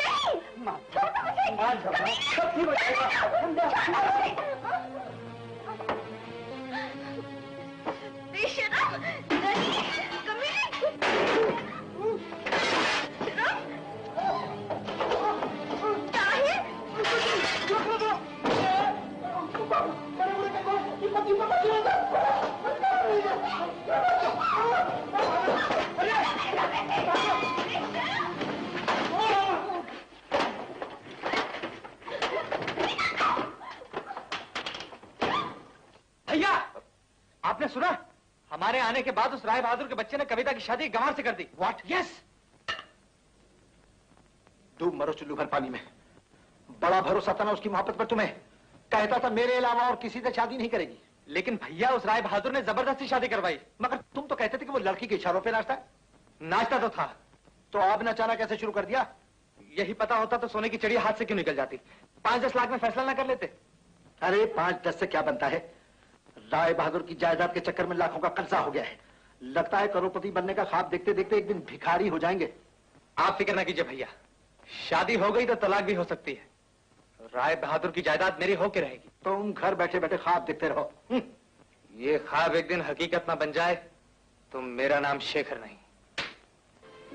भैया, आपने सुना? हमारे आने के बाद उस राय बहादुर के बच्चे ने कविता की शादी गंवार से कर दी। व्हाट? यस। डूब मरो चुल्लू भर पानी में। बड़ा भरोसा था ना उसकी मोहब्बत पर तुम्हें। कहता था मेरे अलावा और किसी से शादी नहीं करेगी। लेकिन भैया, उस राय बहादुर ने जबरदस्ती शादी करवाई। मगर तुम तो कहते थे कि वो लड़की के इशारों पे नाचता है। नाचता तो था। तो अब नचाना कैसे शुरू कर दिया? यही पता होता तो सोने की चिड़िया हाथ से क्यों निकल जाती? 5-10 लाख में फैसला ना कर लेते? अरे 5-10 से क्या बनता है? राय बहादुर की जायदाद के चक्कर में लाखों का कर्जा हो गया है। लगता है करोड़पति बनने का ख्वाब देखते देखते एक दिन भिखारी हो जाएंगे। आप फिक्र ना कीजिए भैया, शादी हो गई तो तलाक भी हो सकती है। राय बहादुर की जायदाद मेरी होके रहेगी। तुम घर बैठे बैठे ख्वाब देखते रहो। ये ख्वाब एक दिन हकीकत ना बन जाए तो मेरा नाम शेखर नहीं।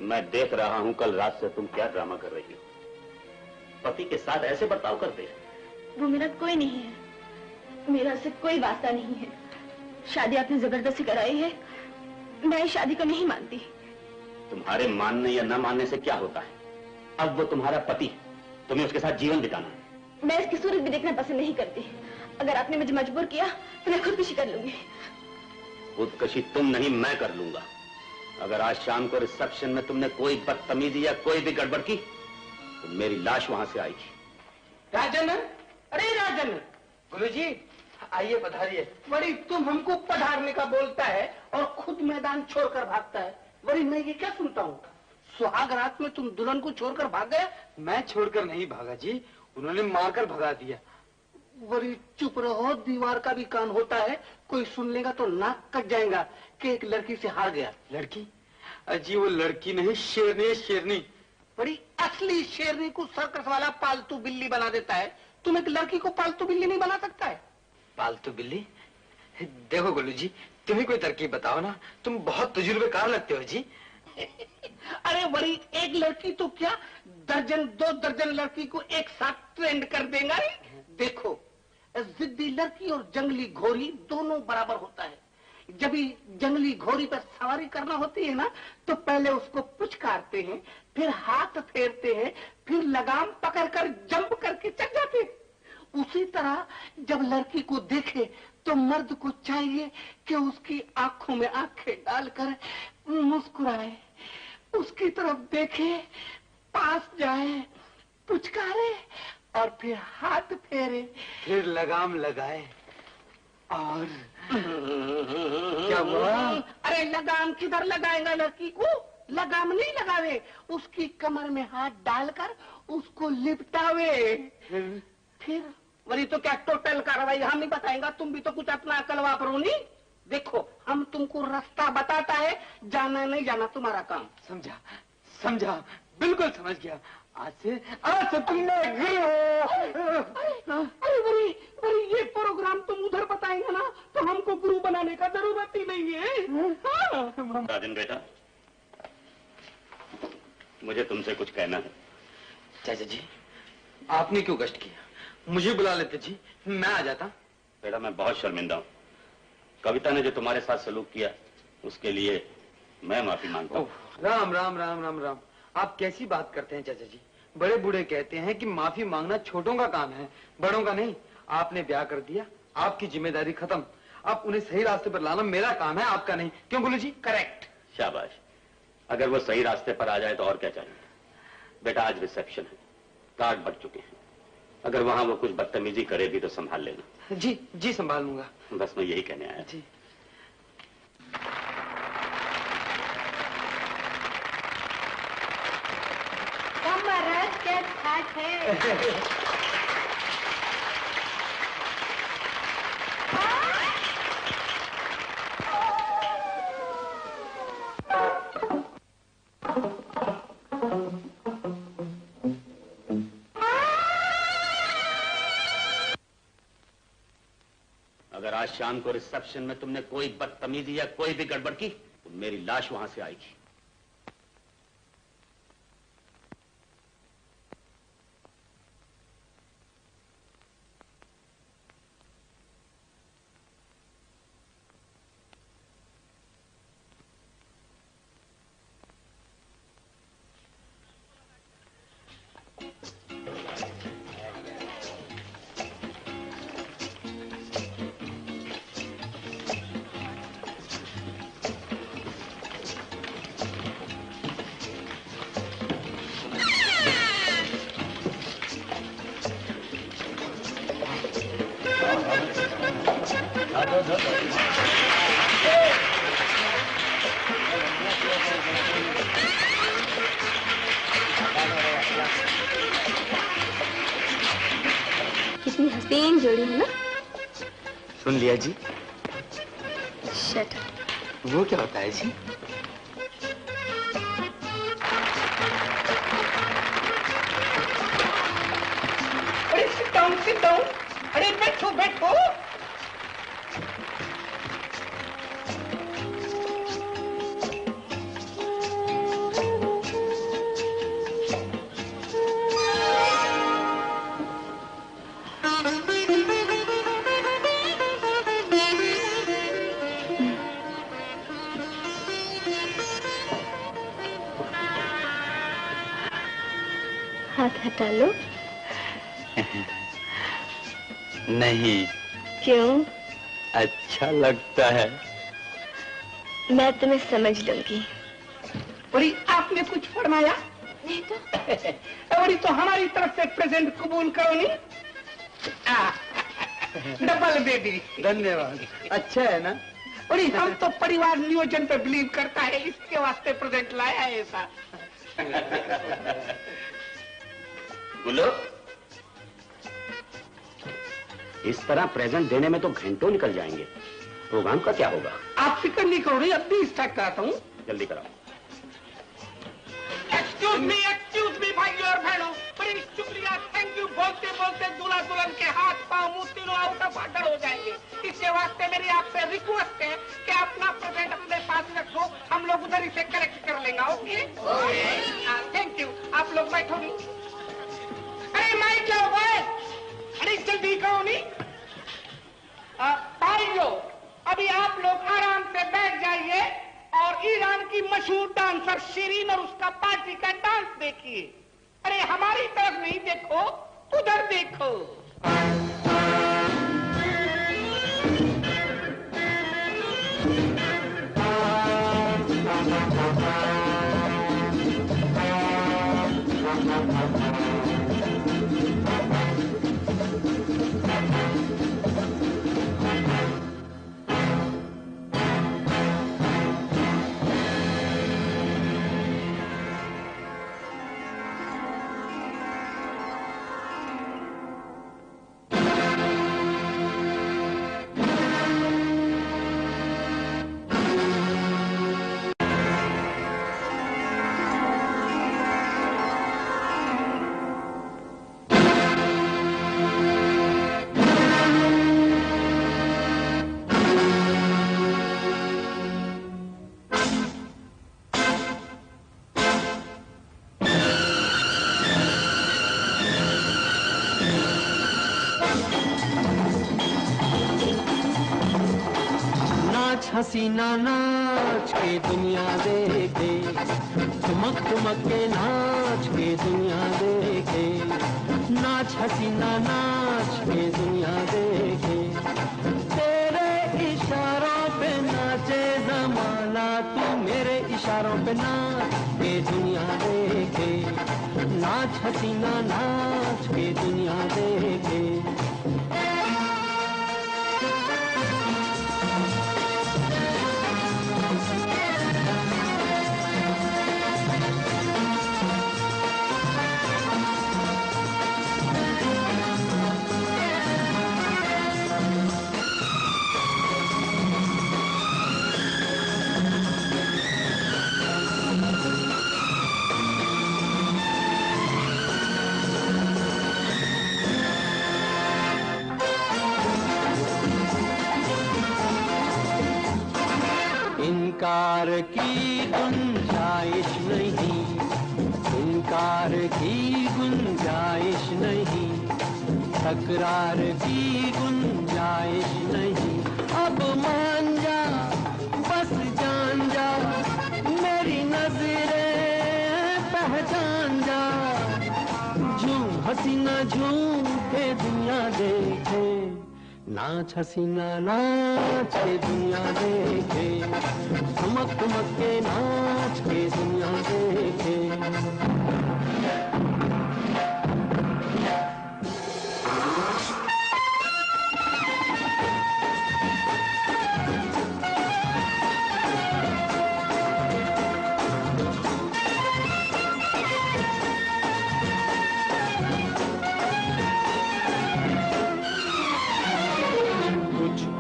मैं देख रहा हूं कल रात से तुम क्या ड्रामा कर रही हो। पति के साथ ऐसे बर्ताव करते हैं। वो मेरा कोई नहीं है, मेरा से कोई वास्ता नहीं है। शादी आपने जबरदस्ती कराई है, मैं इस शादी को नहीं मानती। तुम्हारे मानने या न मानने से क्या होता है? अब वो तुम्हारा पति, तुम्हें उसके साथ जीवन बिताना है। मैं इसकी सूरत भी देखना पसंद नहीं करती। अगर आपने मुझे मजबूर किया तो मैं खुदकुशी कर लूंगी। खुदकुशी तुम नहीं, मैं कर लूंगा। अगर आज शाम को रिसेप्शन में तुमने कोई बदतमीजी या कोई भी गड़बड़ की तो मेरी लाश वहां से आएगी। राजन, अरे राजन। गुरुजी, आइए पधारिए। बड़ी तुम हमको पधारने का बोलता है और खुद मैदान छोड़कर भागता है। बड़ी मैं ये क्या सुनता हूँ? सुहाग रात में तुम दुल्हन को छोड़कर भाग गए? मैं छोड़कर नहीं भागा जी, उन्होंने मारकर भगा दिया। बड़ी चुप रहो, दीवार का भी कान होता है। कोई सुन लेगा तो नाक कट जाएगा कि एक लड़की से हार गया। लड़की? अजी वो लड़की नहीं, शेरनी है, शेरनी। बड़ी असली शेरनी को सर्कस वाला पालतू बिल्ली बना देता है। तुम एक लड़की को पालतू बिल्ली नहीं बना सकता है? पालतू बिल्ली? देखो गुरुजी, तुम ही कोई तरकीब बताओ ना, तुम बहुत तजुर्बेकार लगते हो जी। अरे बड़ी, एक लड़की तो क्या, दर्जन 2 दर्जन लड़की को एक साथ ट्रेंड कर देगा। देखो, जिद्दी लड़की और जंगली घोड़ी दोनों बराबर होता है। जब भी जंगली घोड़ी पर सवारी करना होती है ना, तो पहले उसको पुचकारते हैं, फिर हाथ फेरते हैं, फिर लगाम पकड़कर जंप करके चल जाते हैं। उसी तरह जब लड़की को देखे तो मर्द को चाहिए कि उसकी आंखों में आंखें डालकर मुस्कुराए, उसकी तरफ देखे, पास जाए, पुचकारे और फिर हाथ फेरे, फिर लगाम लगाए और क्या हुआ? अरे लगाम किधर लगाएगा लड़की को? लगाम नहीं लगावे, उसकी कमर में हाथ डालकर उसको लिपटावे। फिर वही तो क्या टोटल कार्रवाई हम नहीं बताएंगा, तुम भी तो कुछ अपना अकल वापरो नहीं। देखो, हम तुमको रास्ता बताता है, जाना नहीं जाना तुम्हारा काम। समझा समझा, बिल्कुल समझ गया। आज से तुमने अरे बड़ी ये प्रोग्राम तुम उधर बताएंगे ना, तो हमको गुरु बनाने का जरूरत ही नहीं है। राजन बेटा, मुझे तुमसे कुछ कहना है। चाचा जी, आपने क्यों कष्ट किया? मुझे बुला लेते जी, मैं आ जाता। बेटा, मैं बहुत शर्मिंदा हूँ। कविता ने जो तुम्हारे साथ सलूक किया, उसके लिए मैं माफी मांगता हूँ। राम राम राम राम राम, आप कैसी बात करते हैं चाचा जी? बड़े बूढ़े कहते हैं कि माफी मांगना छोटों का काम है, बड़ों का नहीं। आपने ब्याह कर दिया, आपकी जिम्मेदारी खत्म। अब उन्हें सही रास्ते पर लाना मेरा काम है, आपका नहीं। क्यों गुरु जी? करेक्ट। शाबाश। अगर वो सही रास्ते पर आ जाए तो और क्या चाहिए। बेटा, आज रिसेप्शन है, कार्ड बढ़ चुके हैं। अगर वहां वो कुछ बदतमीजी करे भी तो संभाल लेना। जी जी, संभाल लूंगा। बस मैं यही कहने आया जी। क्या ठाट है। अगर आज शाम को रिसेप्शन में तुमने कोई बदतमीजी या कोई भी गड़बड़ की तो मेरी लाश वहां से आएगी। कितनी हसीन जोड़ी है ना? सुन लिया जी? शट। वो क्या होता है जी? अरे sit down। अरे बैठो बैठो। हाथ हटा लो। नहीं। क्यों? अच्छा लगता है। मैं तुम्हें समझ लूंगी। बड़ी आपने कुछ फरमाया? नहीं तो। बड़ी तो हमारी तरफ से प्रेजेंट कबूल करो नहीं। Double baby. धन्यवाद। अच्छा है ना? बड़ी हम तो परिवार नियोजन पे बिलीव करता है, इसके वास्ते प्रेजेंट लाया है ऐसा। बोलो, इस तरह प्रेजेंट देने में तो घंटों निकल जाएंगे। प्रोग्राम का क्या होगा? आप फिक्र नहीं करो, अब भी स्टार्ट कराता हूँ। जल्दी कराओ। एक्सक्यूज मी भाइयों और बहनों, बड़ी शुक्रिया, थैंक यू बोलते बोलते दूल्हा दुल्हन के हाथ पांव मुंह तीनों आउट ऑफ ऑर्डर हो जाएंगे। इसके वास्ते मेरी आपसे रिक्वेस्ट है कि अपना प्रेजेंट अपने पास रखो, हम लोग उधर इसे कलेक्ट कर लेंगे। ओके? Thank you. आप लोग बैठो नहीं। अरे माइक लाओ भाई। अरे जल्दी कहो नहीं। भाइयों, अभी आप लोग आराम से बैठ जाइए और ईरान की मशहूर डांसर शिरीन और उसका पार्टी का डांस देखिए। अरे हमारी तरफ नहीं देखो, उधर देखो। हसीना नाच के दुनिया देखे, ठुमक ठुमक के नाच के दुनिया देखे। नाच हसीना नाच के दुनिया देखे, तेरे इशारों पे नाचे जमाना, तू मेरे इशारों पे नाच के दुनिया देखे। नाच हसीना नाच के दुनिया देखे। इनकार की गुंजाइश नहीं, इनकार की गुंजाइश नहीं, तकरार की गुंजाइश नहीं। अब मान जा, बस जान जा, मेरी नजरें पहचान जा। झूम हसीना झूम के दुनिया देखे, नाच हसीना नाच के दुनिया देखे। ठुमक ठुमक के नाच के दुनिया देखे।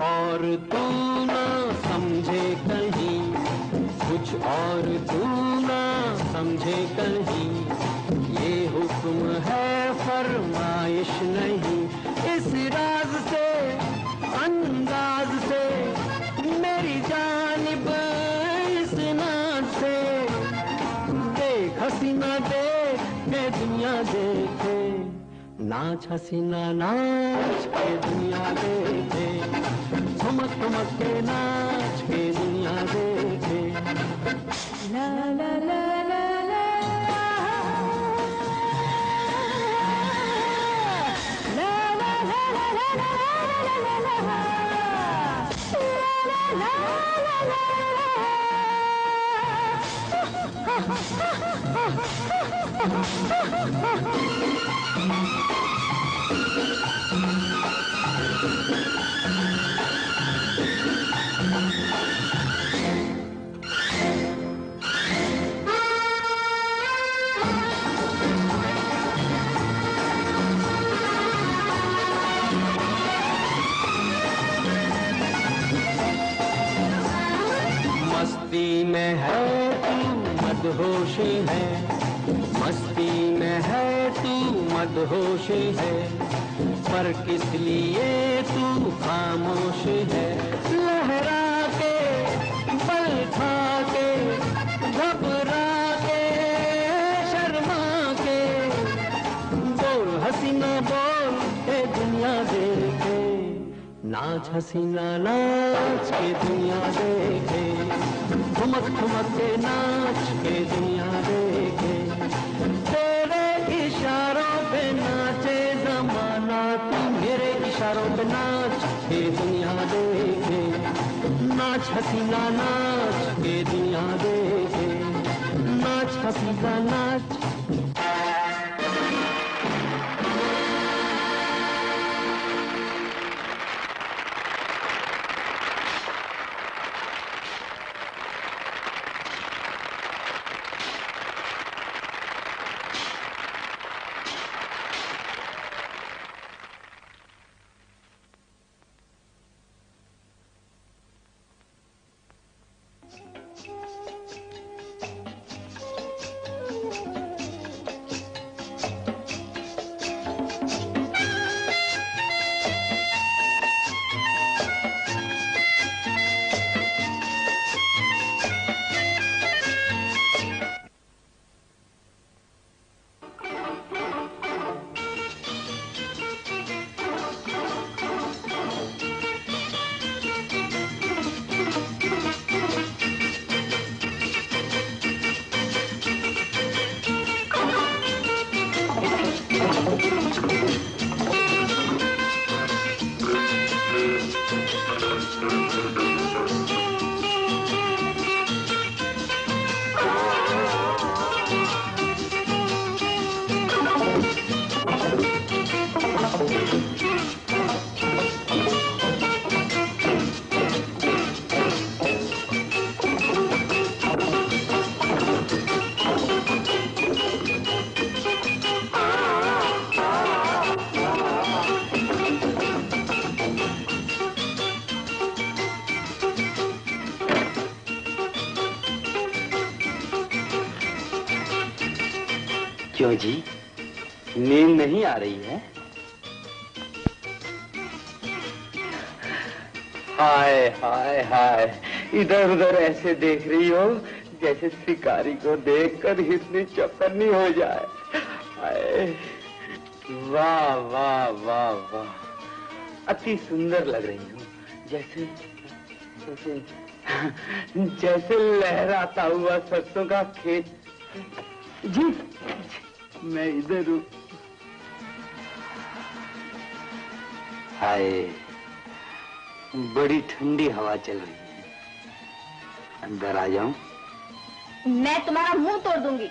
और तू ना समझे कहीं, कुछ और तू ना समझे कहीं। ये हुक्म है फरमाइश नहीं, इस राज से अंदाज से मेरी जानिब इस नाज से। देख हसीना देख के दुनिया देखे, नाच हसीना नाच के दुनिया देखे। ठुमक ठुमक के नाच के दुनिया देखे। ला ला ला ला ला ला ला ला ला मस्ती में है तू मदहोश है, मस्ती में है तू मदहोश है, पर किस लिए तू खामोश है। लहरा के बल खा के घबरा के शर्मा के, बोल हसीना बोल ए दुनिया नाच हसीना नाच के दुनिया देखे, ठुमक ठुमक के नाच के दुनिया देखे, तेरे इशारों पे नाचे जमाना, तू मेरे इशारों पे नाच के दुनिया देखे, नाच हसीना नाच के दुनिया देखे, नाच हसीना नाच। क्यों जी, नींद नहीं आ रही है? हाय हाय हाय, इधर उधर ऐसे देख रही हो जैसे शिकारी को देखकर इतनी चौकन्नी हो जाए। हाय, वाह वाह वाह वाह, अति सुंदर लग रही हूँ, जैसे जैसे जैसे लहराता हुआ सरसों का खेत। जी, मैं इधर हूँ। हाय, बड़ी ठंडी हवा चल रही है, अंदर आ जाऊं? मैं तुम्हारा मुंह तोड़ दूंगी।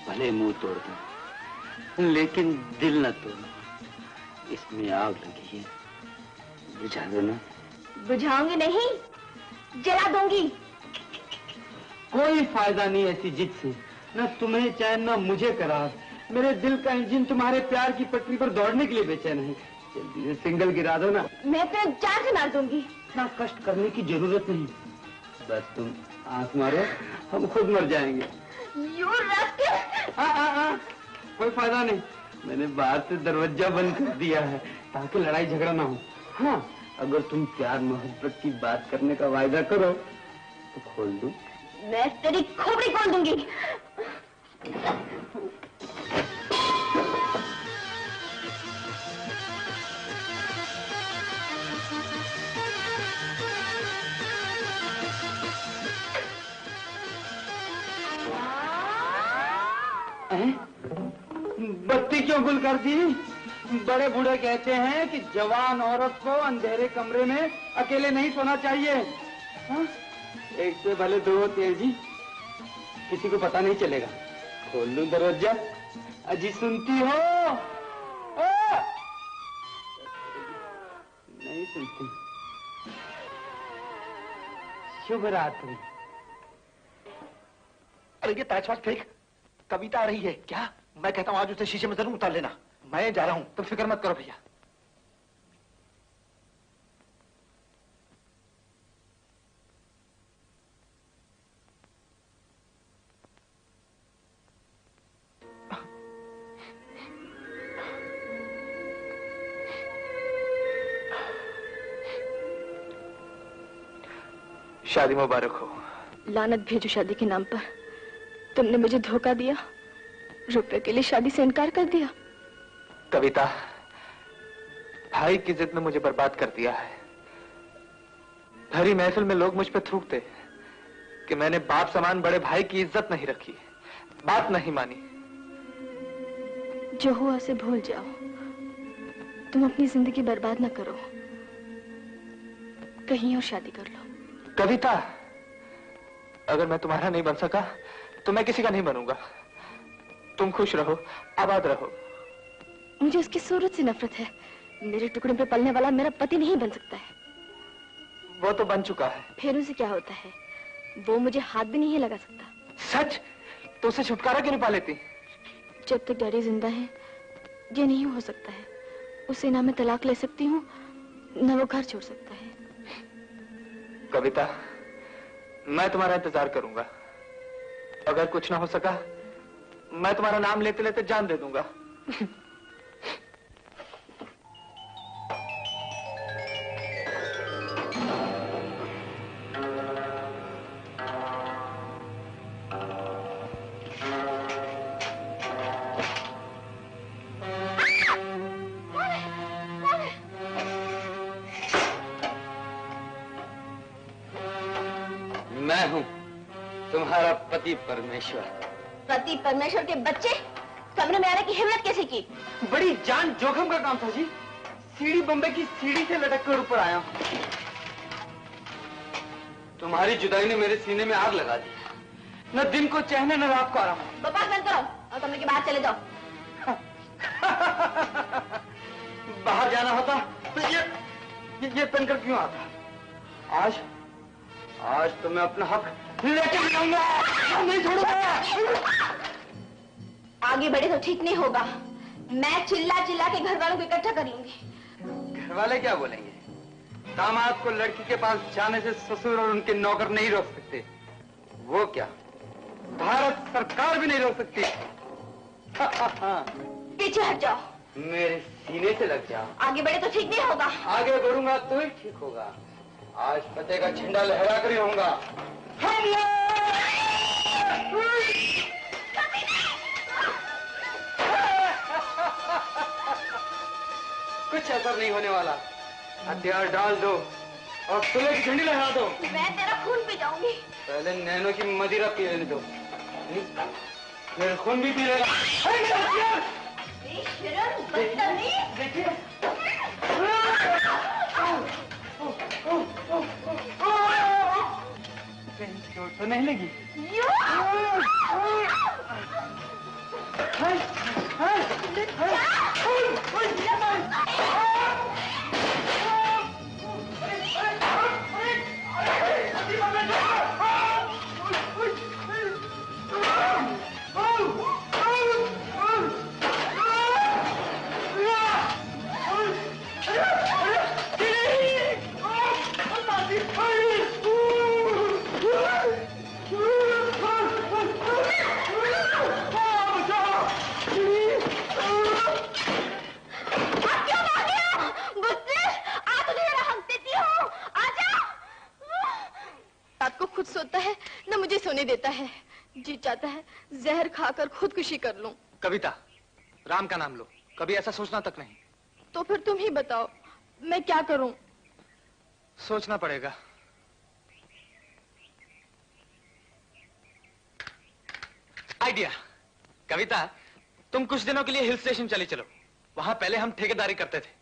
भले मुंह तोड़ दूं, लेकिन दिल न तोड़ना। इसमें आग लगी है, बुझा दो ना। बुझाऊंगी नहीं, जला दूंगी। कोई फायदा नहीं ऐसी जिद से, न तुम्हें चैन न मुझे करार। मेरे दिल का इंजन तुम्हारे प्यार की पटरी पर दौड़ने के लिए बेचैन है। जल्दी से सिंगल गिरा दो ना। मैं तो जान से मार दूंगी। इतना कष्ट करने की जरूरत नहीं, बस तुम आंख मारो, हम खुद मर जाएंगे। कोई फायदा नहीं, मैंने बाहर से दरवाजा बंद कर दिया है ताकि लड़ाई झगड़ा ना हो। हाँ, अगर तुम प्यार मोहब्बत की बात करने का वायदा करो तो खोल दूं। मैं तेरी खोपड़ी खोल दूंगी। बत्ती क्यों गुल कर दी? बड़े बूढ़े कहते हैं कि जवान औरत को अंधेरे कमरे में अकेले नहीं सोना चाहिए। हा? एक से भले दो होते जी, किसी को पता नहीं चलेगा। खोल दूं दरवाजा? अजी सुनती हो? नहीं सुनती। शुभ रात्रि। अरे ये ताजवाज फेंक, कविता आ रही है क्या? मैं कहता हूँ आज उसे शीशे में जरूर उतार लेना। मैं जा रहा हूँ, तुम फिक्र मत करो भैया। शादी मुबारक हो। लानत भेजो शादी के नाम पर। तुमने मुझे धोखा दिया, रुपए के लिए शादी से इनकार कर दिया। कविता, भाई की जिद ने मुझे बर्बाद कर दिया है। भरी महफिल में लोग मुझ पे थूकते कि मैंने बाप समान बड़े भाई की इज्जत नहीं रखी, बात नहीं मानी। जो हुआ उसे भूल जाओ। तुम अपनी जिंदगी बर्बाद न करो, कहीं और शादी कर लो। कविता, अगर मैं तुम्हारा नहीं बन सका तो मैं किसी का नहीं बनूंगा। तुम खुश रहो, आबाद रहो। मुझे उसकी सूरत से नफरत है। मेरे टुकड़े पे पलने वाला मेरा पति नहीं बन सकता है। वो तो बन चुका है। फिर उसे क्या होता है? वो मुझे हाथ भी नहीं लगा सकता। सच? तो उसे छुटकारा क्यों नहीं पा लेती? जब तक डैडी जिंदा है ये नहीं हो सकता है। उसे ना मैं तलाक ले सकती हूँ न वो घर छोड़ सकता है। कविता, मैं तुम्हारा इंतजार करूंगा। अगर कुछ ना हो सका मैं तुम्हारा नाम लेते लेते जान दे दूंगा। मैं हूँ तुम्हारा पति परमेश्वर। पति परमेश्वर के बच्चे कमरे में आने की हिम्मत कैसे की? बड़ी जान जोखिम का काम था जी। सीढ़ी बम्बे की सीढ़ी से लटक कर ऊपर आया हूँ। तुम्हारी जुदाई ने मेरे सीने में आग लगा दी। न दिन को चैन न रात को आराम। बकवास बंद करो और कमरे के बाहर चले जाओ। बाहर जाना होता तो ये पहनकर क्यों आता? आज तो मैं अपना हक लेके जाऊंगा, नहीं छोड़ूंगा। आगे बढ़े तो ठीक नहीं होगा। मैं चिल्ला चिल्ला के घर वालों को इकट्ठा कर लूंगी। घर वाले क्या बोलेंगे? दामाद को लड़की के पास जाने से ससुर और उनके नौकर नहीं रोक सकते। वो क्या, भारत सरकार भी नहीं रोक सकती। पीछे हट जाओ। मेरे सीने से लग जाओ। आगे बढ़े तो ठीक नहीं होगा। आगे बढ़ूंगा तो ही ठीक होगा। आज फतेह का झंडा लहरा कर ही रहूंगा। कुछ असर नहीं होने वाला। हथियार डाल दो और सुलह की झंडी लहरा दो। मैं तेरा खून पी जाऊंगी। पहले नैनो की मदिरा पी लेने दो। मेरा खून भी पी लेगा। देखिए चोट तो नहीं लगी? खुद सोता है न मुझे सोने देता है। जी चाहता है जहर खाकर खुदकुशी कर लूं। कविता, राम का नाम लो, कभी ऐसा सोचना तक नहीं। तो फिर तुम ही बताओ मैं क्या करूं? सोचना पड़ेगा। आइडिया। कविता, तुम कुछ दिनों के लिए हिल स्टेशन चली चलो। वहां पहले हम ठेकेदारी करते थे।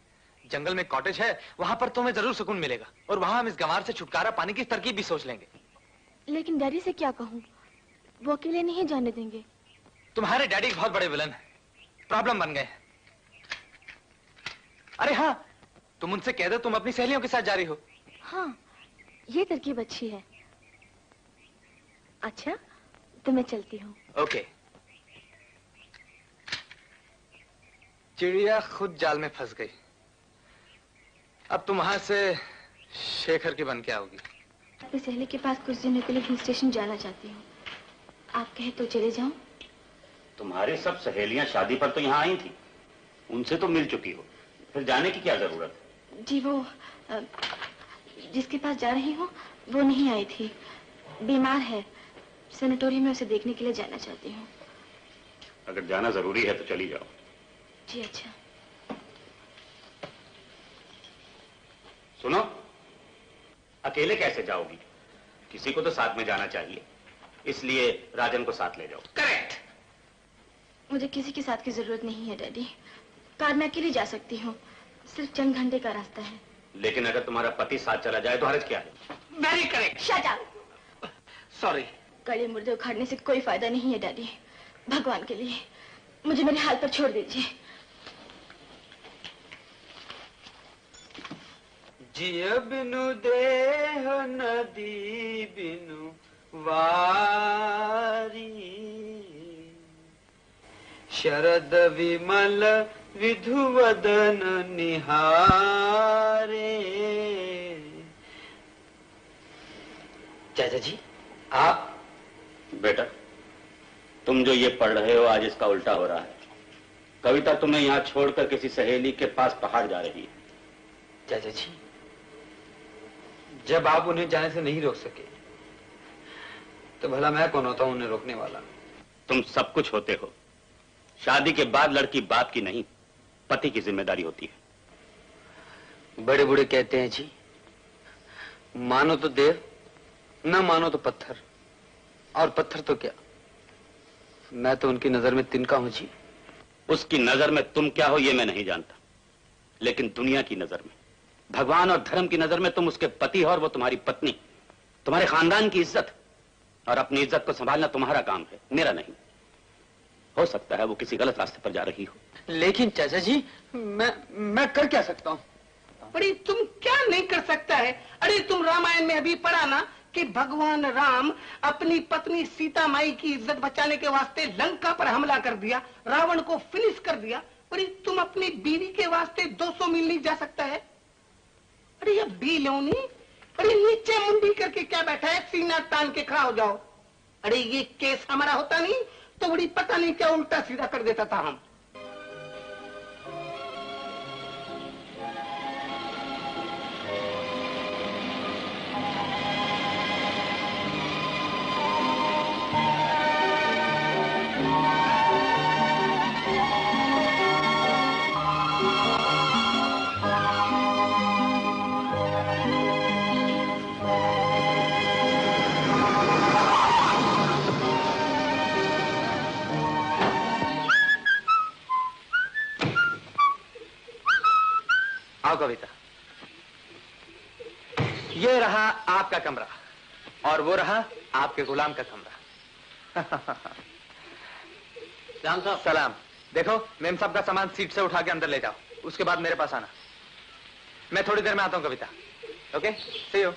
जंगल में कॉटेज है, वहां पर तुम्हें जरूर सुकून मिलेगा। और वहां हम इस गंवार से छुटकारा पाने की तरकीब भी सोच लेंगे। लेकिन डैडी से क्या कहूं? वो अकेले नहीं जाने देंगे। तुम्हारे डैडी बहुत बड़े विलन हैं, प्रॉब्लम बन गए। अरे हाँ, तुम उनसे कह दो तुम अपनी सहेलियों के साथ जा रही हो। हाँ, ये तरकीब अच्छी है। अच्छा, तो मैं चलती हूँ। ओके। चिड़िया खुद जाल में फंस गई। अब तुम वहां से शेखर की बन के आओगी। अपनी सहेली के पास कुछ दिनों के लिए हिल स्टेशन जाना चाहती हूँ। आप कहे तो चले जाऊं? तुम्हारी सब सहेलियां शादी पर तो यहाँ आई थी, उनसे तो मिल चुकी हो, फिर जाने की क्या जरूरत है? जी वो जिसके पास जा रही हूँ वो नहीं आई थी, बीमार है। सेनेटोरियम में उसे देखने के लिए जाना चाहती हूँ। अगर जाना जरूरी है तो चली जाओ। जी अच्छा। सुनो, अकेले कैसे जाओगी? किसी को तो साथ में जाना चाहिए, इसलिए राजन को साथ ले जाओ। करेक्ट। मुझे किसी के साथ की जरूरत नहीं है डैडी। कार में अकेली जा सकती हूँ, सिर्फ चंद घंटे का रास्ता है। लेकिन अगर तुम्हारा पति साथ चला जाए तो हर्ज क्या है? Very correct. Shut up. Sorry. गले मुर्दे उखाड़ने से कोई फायदा नहीं है डैडी। भगवान के लिए मुझे मेरे हाल पर छोड़ दीजिए। जिय बिनु देह नदी बिनु वारी, शरद विमल विधुवदन निहारे। चाचा जी आप? बेटा, तुम जो ये पढ़ रहे हो आज इसका उल्टा हो रहा है। कविता तुम्हें यहाँ छोड़कर किसी सहेली के पास पहाड़ जा रही है। चाचा जी, जब आप उन्हें जाने से नहीं रोक सके तो भला मैं कौन होता हूं उन्हें रोकने वाला? तुम सब कुछ होते हो। शादी के बाद लड़की बाप की नहीं, पति की जिम्मेदारी होती है। बड़े बूढ़े कहते हैं जी, मानो तो देव, न मानो तो पत्थर, और पत्थर तो क्या, मैं तो उनकी नजर में तिनका हूं जी। उसकी नजर में तुम क्या हो ये मैं नहीं जानता, लेकिन दुनिया की नजर में, भगवान और धर्म की नजर में तुम उसके पति हो और वो तुम्हारी पत्नी। तुम्हारे खानदान की इज्जत और अपनी इज्जत को संभालना तुम्हारा काम है, मेरा नहीं। हो सकता है वो किसी गलत रास्ते पर जा रही हो। लेकिन चाचा जी मैं कर क्या सकता हूँ? अरे तुम क्या नहीं कर सकता है? अरे तुम रामायण में अभी पढ़ा ना कि भगवान राम अपनी पत्नी सीता माई की इज्जत बचाने के वास्ते लंका पर हमला कर दिया, रावण को फिनिश कर दिया। अरे तुम अपनी बीवी के वास्ते 200 मील नहीं जा सकता है? अरे ये बीलोनी, अरे नीचे मुंडी करके क्या बैठा है, सीना तान के खड़ा हो जाओ। अरे ये केस हमारा होता नहीं तो बड़ी पता नहीं क्या उल्टा सीधा कर देता था हम। आओ कविता, ये रहा आपका कमरा और वो रहा आपके गुलाम का कमरा। सलाम साहब। सलाम। देखो मेम साहब का सामान सीट से उठा के अंदर ले जाओ, उसके बाद मेरे पास आना। मैं थोड़ी देर में आता हूं कविता। Okay, C you.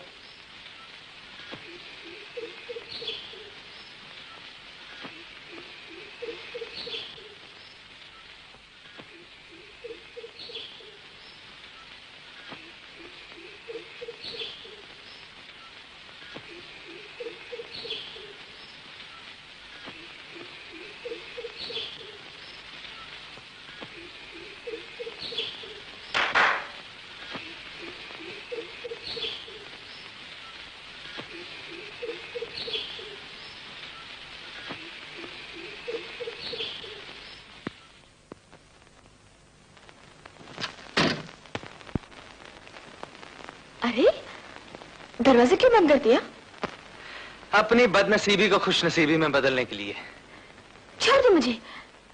अरे दरवाजा क्यों बंद कर दिया? अपनी बदनसीबी को खुशनसीबी में बदलने के लिए। छोड़ दो मुझे,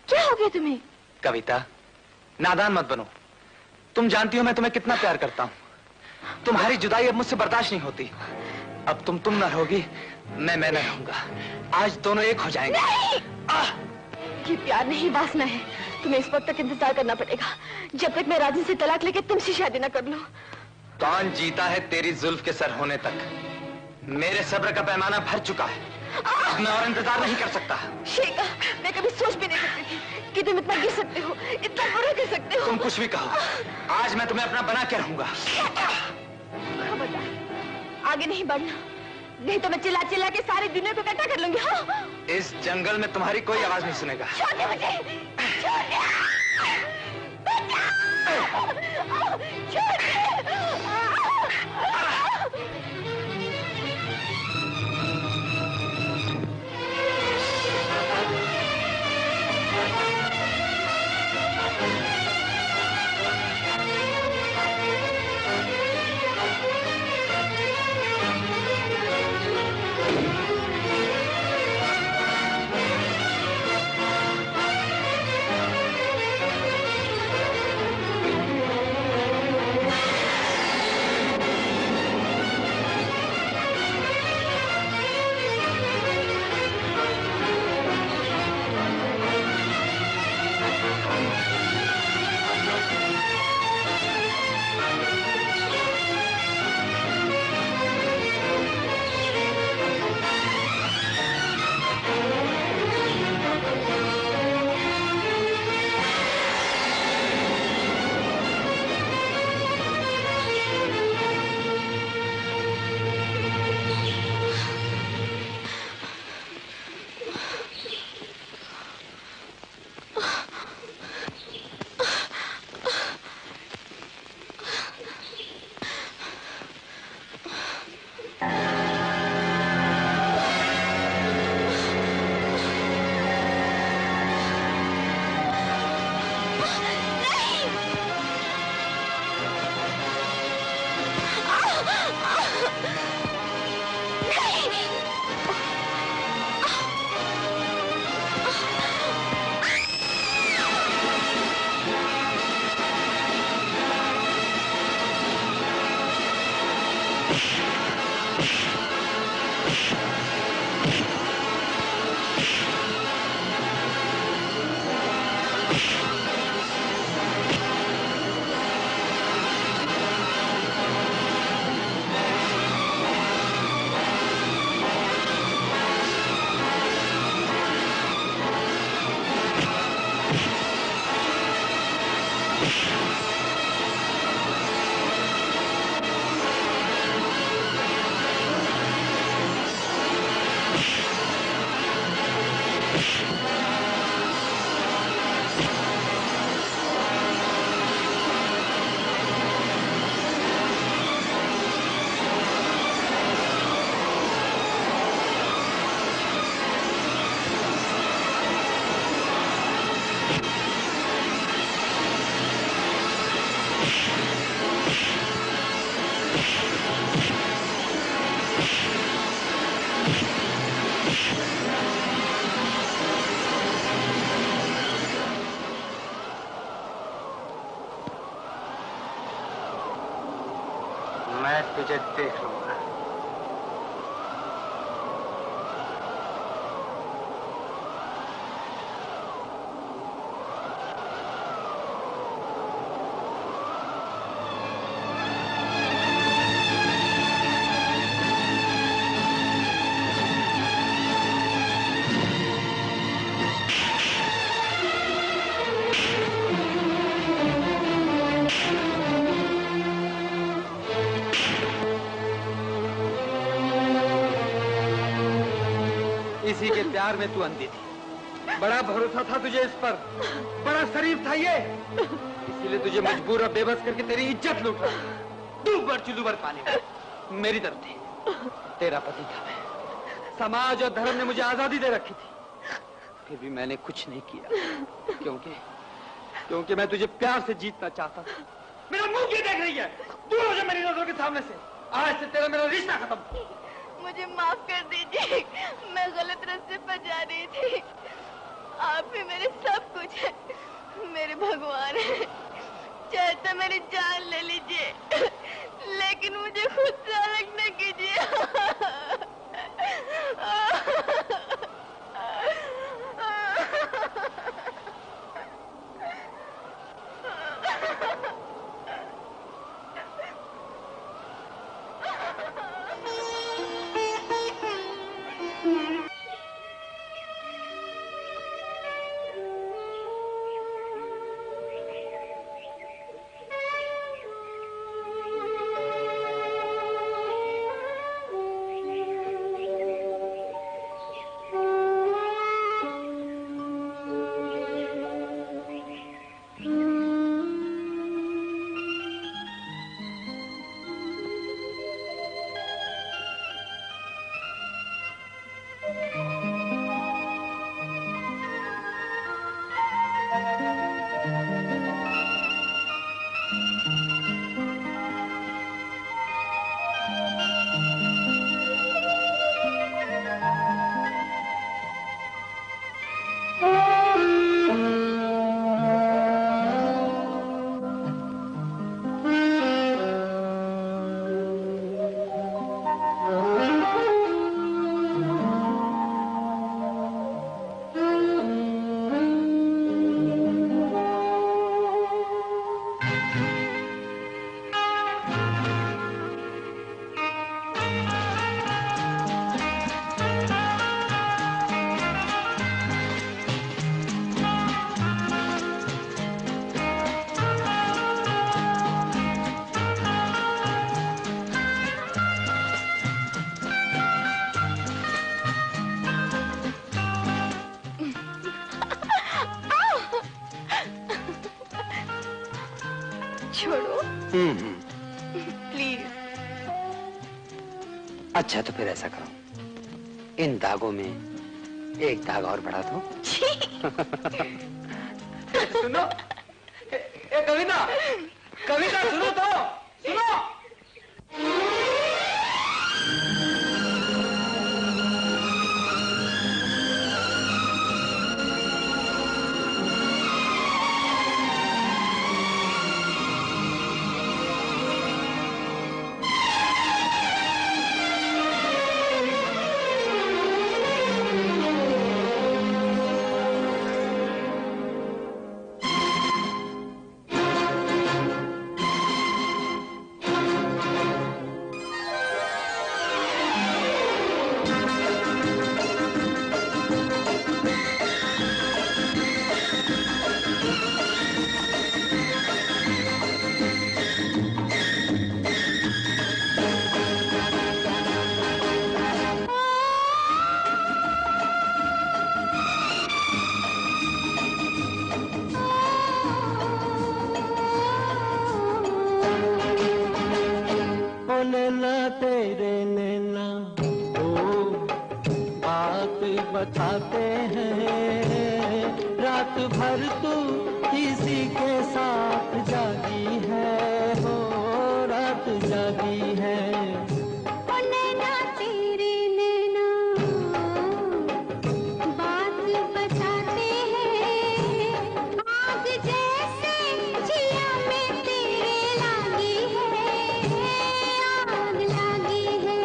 क्या हो गया तुम्हें? कविता, नादान मत बनो। तुम जानती हो मैं तुम्हें कितना प्यार करता हूँ। तुम्हारी जुदाई अब मुझसे बर्दाश्त नहीं होती। अब तुम न रहोगी, मैं न रहूंगा। आज दोनों एक हो जाएंगे। ये प्यार नहीं, वासना है। तुम्हें इस वक्त तक इंतजार करना पड़ेगा जब तक मैं राजन से तलाक लेके तुमसे शादी न कर लूं। कौन जीता है तेरी जुल्फ के सर होने तक? मेरे सब्र का पैमाना भर चुका है, अब मैं और इंतजार नहीं कर सकता। शेखा, मैं कभी सोच भी नहीं सकती थी कि तुम इतना गिर सकते हो, इतना बुरा कर सकते हो। तुम कुछ भी कहो, आज मैं तुम्हें अपना बना के रहूंगा। खबरदार, आगे नहीं बढ़ना, नहीं तो मैं चिल्ला चिल्ला के सारी दुनिया को इकट्ठा कर लूंगी। हाँ? इस जंगल में तुम्हारी कोई आवाज नहीं सुनेगा। छोड़ दे मुझे, छोड़ दे, छोड़ दे। मैं तुझे देख लूंगा। इसी के प्यार में तू अंधी थी। बड़ा भरोसा था तुझे इस पर, बड़ा शरीफ था ये, इसीलिए तुझे मजबूर और बेबस करके तेरी इज्जत लूटा। दूबर चुलूबर पानी में मेरी तरफ थी, तेरा पति था मैं। समाज और धर्म ने मुझे आजादी दे रखी थी, फिर भी मैंने कुछ नहीं किया, क्योंकि मैं तुझे प्यार से जीतना चाहता था। मेरा मुंह क्यों देख रही है? दूर हो जा मेरी नजरों के सामने से। आज से तेरा मेरा रिश्ता खत्म। मुझे माफ कर दीजिए, मैं गलत रास्ते पर जा रही थी। आप ही मेरे सब कुछ है, मेरे भगवान है। चाहे तो मेरी जान ले लीजिए, लेकिन मुझे खुद से अलग न कीजिए। छोड़ो प्लीज। अच्छा तो फिर ऐसा करो, इन दागों में एक धागा और बढ़ा दो। सुनो, कविता, कविता सुनो तो, सुनो। बताते हैं, रात भर तू किसी के साथ जागी है, हो रात जागी है। ओ नैना तेरे नैना बात बताते हैं, आग जैसे जिया में तेरे लागी है, आग लागी है।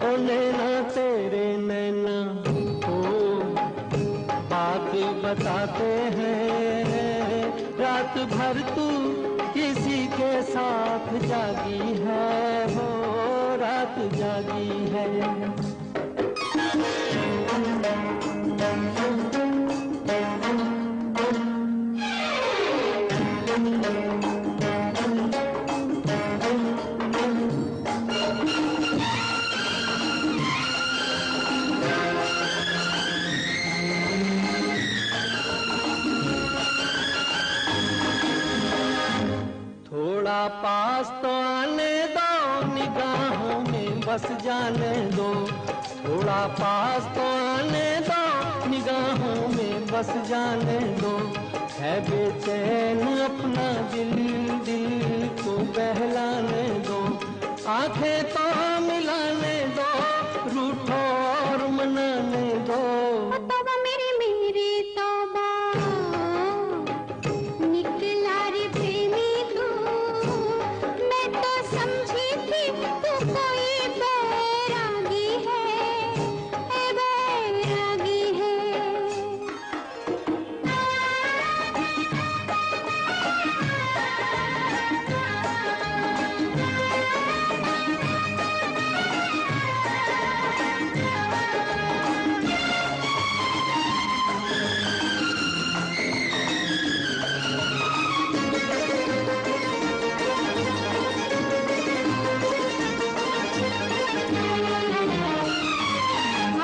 ओ नैना तेरे नैना ओ बात बताते हैं, रात भर तू किसी के साथ जागी है, हो रात जागी है। थोड़ा पास तो आने दो, निगाहों में बस जाने दो, थोड़ा पास तो आने दो, निगाहों में बस जाने दो। है बेचैन अपना दिल, दिल को बहलाने दो, आंखें तो मिलाने दो, रूठो और मनाने दो। तौबा मेरी मेरी तौबा, निकला रे प्रेमी तू, मैं तो समझी थी तू कोई बैरागी है, ए बैरागी है।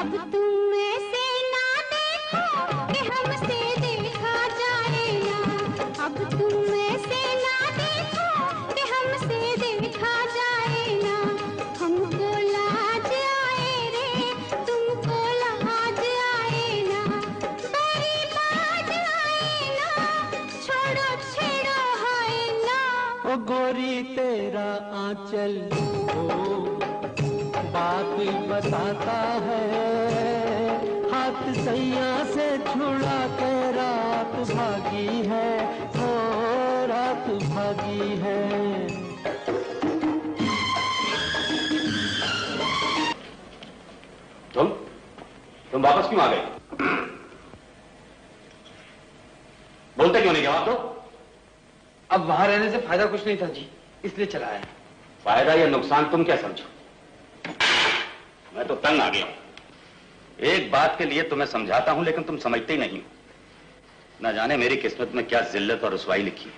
अब तुम ऐसे ना देखो कि हमसे देखा जाए ना, अब तुम ऐसे ना देखो कि हमसे देखा जाए ना। हमको लाज आए रे, तुमको लाज आए ना, बड़ी बाज आए ना, छोड़ो छेड़ो हाय ना। ओ गोरी तेरा आंचल ओ बात बताता है, हाथ सैया से छुड़ा के रात भागी है, हो रात भागी है। तुम वापस क्यों आ गए? बोलते क्यों नहीं, जवाब दो। अब वहां रहने से फायदा कुछ नहीं था जी, इसलिए चला आया। फायदा या नुकसान तुम क्या समझो? मैं तो तंग आ गया हूं। एक बात के लिए तुम्हें समझाता हूं, लेकिन तुम समझते ही नहीं हो। न जाने मेरी किस्मत में क्या जिल्लत और रुसवाई लिखी है।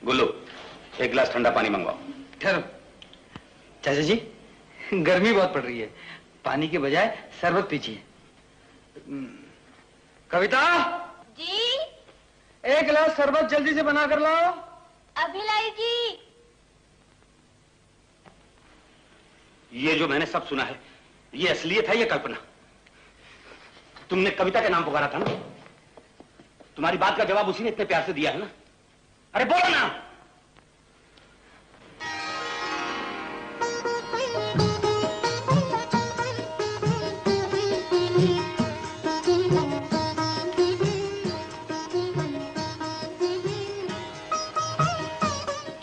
गुल्लू, एक गिलास ठंडा पानी मंगवाओ। ठहरो चाचा जी, गर्मी बहुत पड़ रही है, पानी के बजाय शरबत पीजिए। कविता जी एक गिलास शरबत जल्दी से बना कर लाओ। अभी लाई जी। ये जो मैंने सब सुना है, ये असलियत है या कल्पना? तुमने कविता के नाम पुकारा था ना? तुम्हारी बात का जवाब उसी ने इतने प्यार से दिया है ना? अरे बोलो ना।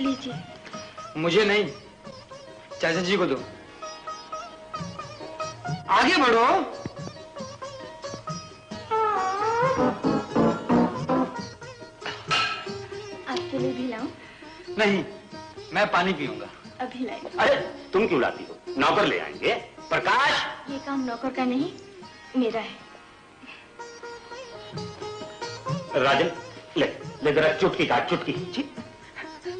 लीजिए। मुझे नहीं, चाचा जी को दो। आगे बढ़ो। आपके लिए भी लाऊं? नहीं, मैं पानी पीऊंगा। अभी लाई। अरे तुम क्यों लाती हो? नौकर ले आएंगे। प्रकाश, ये काम नौकर का नहीं, मेरा है। राजन, ले जरा चुटकी काट, चुटकी।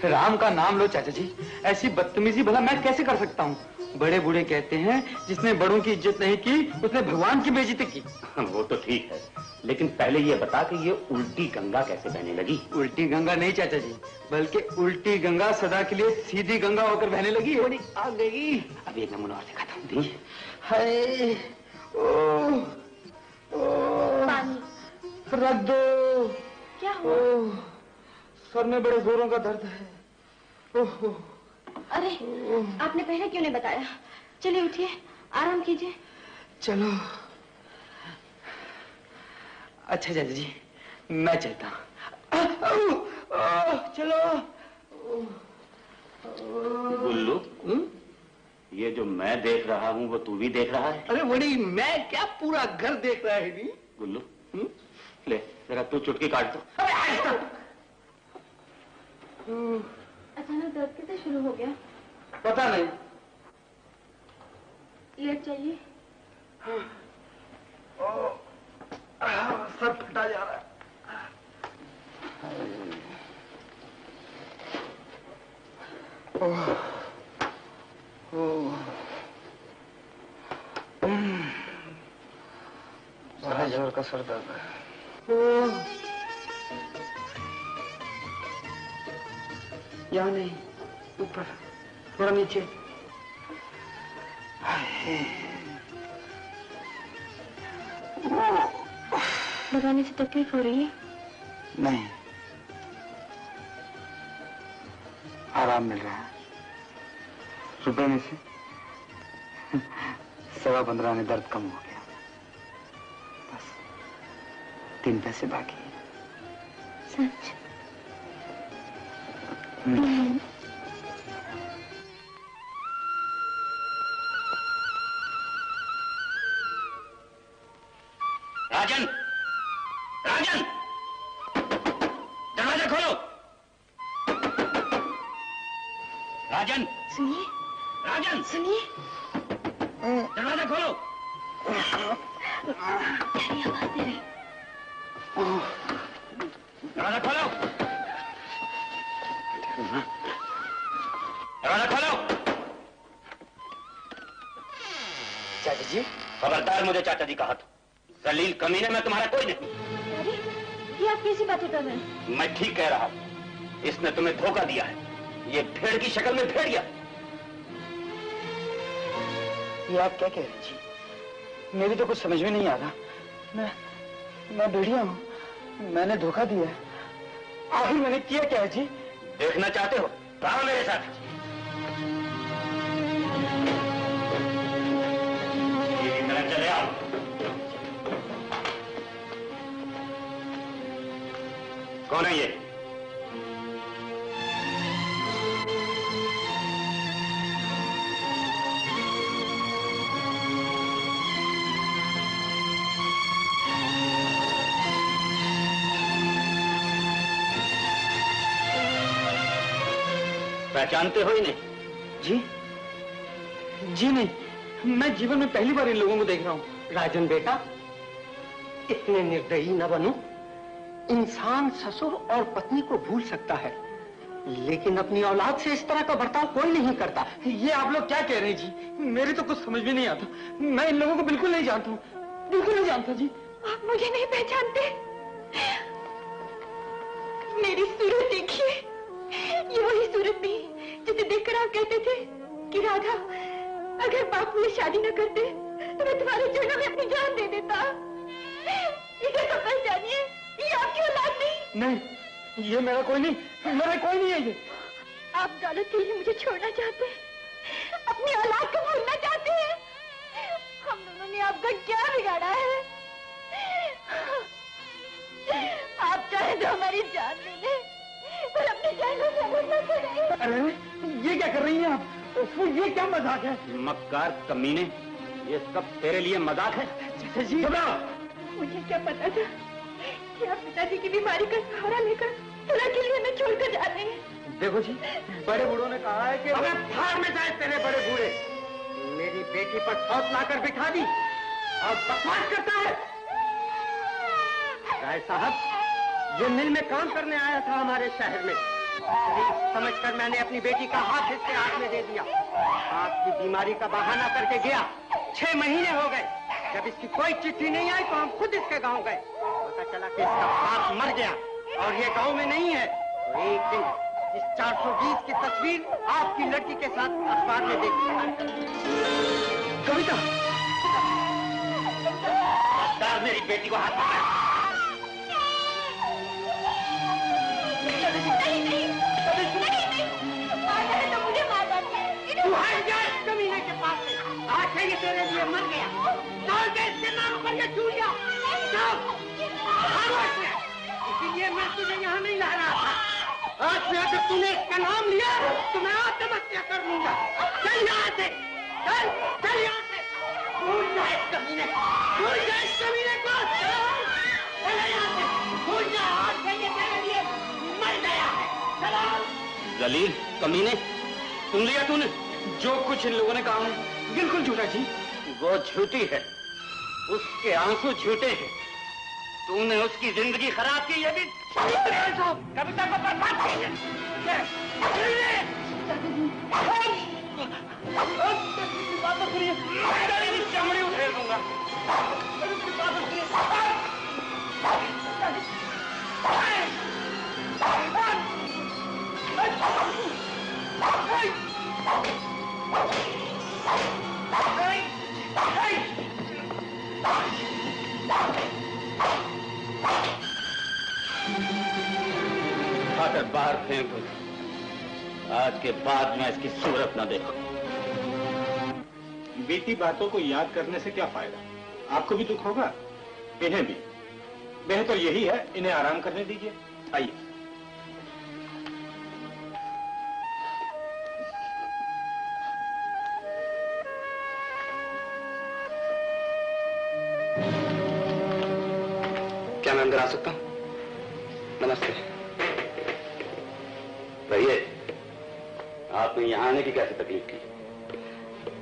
राम का नाम लो चाचा जी, ऐसी बदतमीजी भला मैं कैसे कर सकता हूँ? बड़े बूढ़े कहते हैं जिसने बड़ों की इज्जत नहीं की उसने भगवान की बेइज्जती की। वो तो ठीक है, लेकिन पहले ये बता कि ये उल्टी गंगा कैसे बहने लगी? उल्टी गंगा नहीं चाचा जी, बल्कि उल्टी गंगा सदा के लिए सीधी गंगा होकर बहने लगी। आ गई। अब एक नमूना और दिखाता हूँ। हाय, ओह, सर में बड़े जोरों का दर्द है। ओह। अरे आपने पहले क्यों नहीं बताया? चलिए उठिए, आराम कीजिए। चलो। अच्छा चाचा जी, मैं चलता हूँ। चलो। गुल्लू, ये जो मैं देख रहा हूँ वो तू भी देख रहा है? अरे वही मैं क्या, पूरा घर देख रहा है नहीं? गुल्लू, ले जरा तू चुटकी काट दो। अचानक दर्द कैसे शुरू हो गया? पता नहीं। लेट जाइए। सर फटा जा रहा है। बड़ा जोर का सर दर्द है। यहाँ नहीं, ऊपर, थोड़ा नीचे। लगाने से तकलीफ हो रही है? नहीं, आराम मिल रहा है। रुपए में से 15.25 में दर्द कम हो गया। बस 3 पैसे बाकी है। सच? राजन, राजन, दरवाजा खोलो। राजन, सुनिए। राजन, सुनिए। दरवाजा खोलो। गहरी आवाज दे रही। दरवाजा खोलो। दरवाजा खोलो। चाचा जी, खबरदार मुझे चाचा जी कहा था। जलील कमीने में तुम्हारा कोई नहीं। अरे ये आप कैसी बातें कर रहे हैं? मैं ठीक कह रहा हूं। इसने तुम्हें धोखा दिया है। ये भेड़ की शक्ल में भेड़िया। ये आप क्या कह रहे हैं जी? मेरी तो कुछ समझ में नहीं आ रहा। मैं भेड़िया हूँ। मैंने धोखा दिया है। आखिर मैंने किया क्या है जी? देखना चाहते हो? आओ मेरे साथ। ये तरह चले आओ। कौन है ये? पहचानते हो ही नहीं? जी? जी नहीं, मैं जीवन में पहली बार इन लोगों को देख रहा हूँ। राजन बेटा, इतने निर्दयी न बनो। इंसान ससुर और पत्नी को भूल सकता है, लेकिन अपनी औलाद से इस तरह का बर्ताव कोई नहीं करता। ये आप लोग क्या कह रहे हैं जी? मेरी तो कुछ समझ में नहीं आता। मैं इन लोगों को बिल्कुल नहीं जानता हूँ, बिल्कुल नहीं जानता जी। आप मुझे नहीं पहचानते? मेरी सूरत देखिए, ये वही सूरत नहीं जिसे देखकर आप कहते थे कि राधा, अगर बापू ये शादी न करते तो मैं तुम्हारे चरणों में अपनी जान दे देता। इसे तो पहचानिए, ये आपकी औलाद नहीं। नहीं, ये मेरा कोई नहीं, मेरा कोई नहीं है ये। आप दौलत के लिए मुझे छोड़ना चाहते हैं, अपनी औलाद को भूलना चाहते हैं। हम दोनों ने आपका क्या बिगाड़ा है? आप चाहे तो हमारी जान ले लें, पर अपनी जान को जरूर न छोड़ें। अरे ये क्या कर रही हैं आप? ये क्या मजाक है? मक्कार कमीने, ये सब तेरे लिए मजाक है? चाचा जी, मुझे क्या पता था कि आप पिताजी की बीमारी का सहारा लेकर सलाह के लिए हमें छोड़कर जा रहे हैं। देखो जी, बड़े बूढ़ों ने कहा है कि अबे फाड़ में जाए तेरे बड़े बूढ़े। मेरी बेटी पर सौत लाकर बिठा दी और बकवास करता है। राय साहब, ये मिल में काम करने आया था हमारे शहर में। समझकर मैंने अपनी बेटी का हाथ इसके हाथ में दे दिया। आपकी बीमारी का बहाना करके गया। 6 महीने हो गए। जब इसकी कोई चिट्ठी नहीं आई तो हम खुद इसके गांव गए। पता चला कि इसका बाप मर गया और ये गांव में नहीं है। तो एक दिन इस 420 की तस्वीर आपकी लड़की के साथ अखबार में देखी। कविता, मेरी बेटी को हाथ मारा। तेरे लिए मर गया। तोड़ के इसके नाक पर ये चूड़ियां। इसीलिए मैं तुझे यहाँ नहीं ला रहा था। आज से अगर तूने इसका नाम लिया तो मैं आत्महत्या कर लूंगा। चल यहाँ से, चल चल यहाँ से। भूल जा इस कमीने, भूल जा इस कमीने को। चल यहाँ से, भूल जा। आज से ये तेरे लिए मर गया है। चलो। जलील कमीने, सुन लिया तूने? जो कुछ इन लोगों ने कहा है बिल्कुल झूठा जी। वो झूठी है, उसके आंसू झूठे हैं। तूने उसकी जिंदगी खराब की, ये भी कविता को बर्बाद किया। चमड़ी उठेर दूंगा। खाकर बाहर फेंक दो। आज के बाद मैं इसकी सूरत न देखूं। बीती बातों को याद करने से क्या फायदा? आपको भी दुख होगा, इन्हें भी। बेहतर यही है इन्हें आराम करने दीजिए। आइए। क्या मैं अंदर आ सकता हूँ? नमस्ते। भैया, आपने यहाँ आने की कैसे तकलीफ की?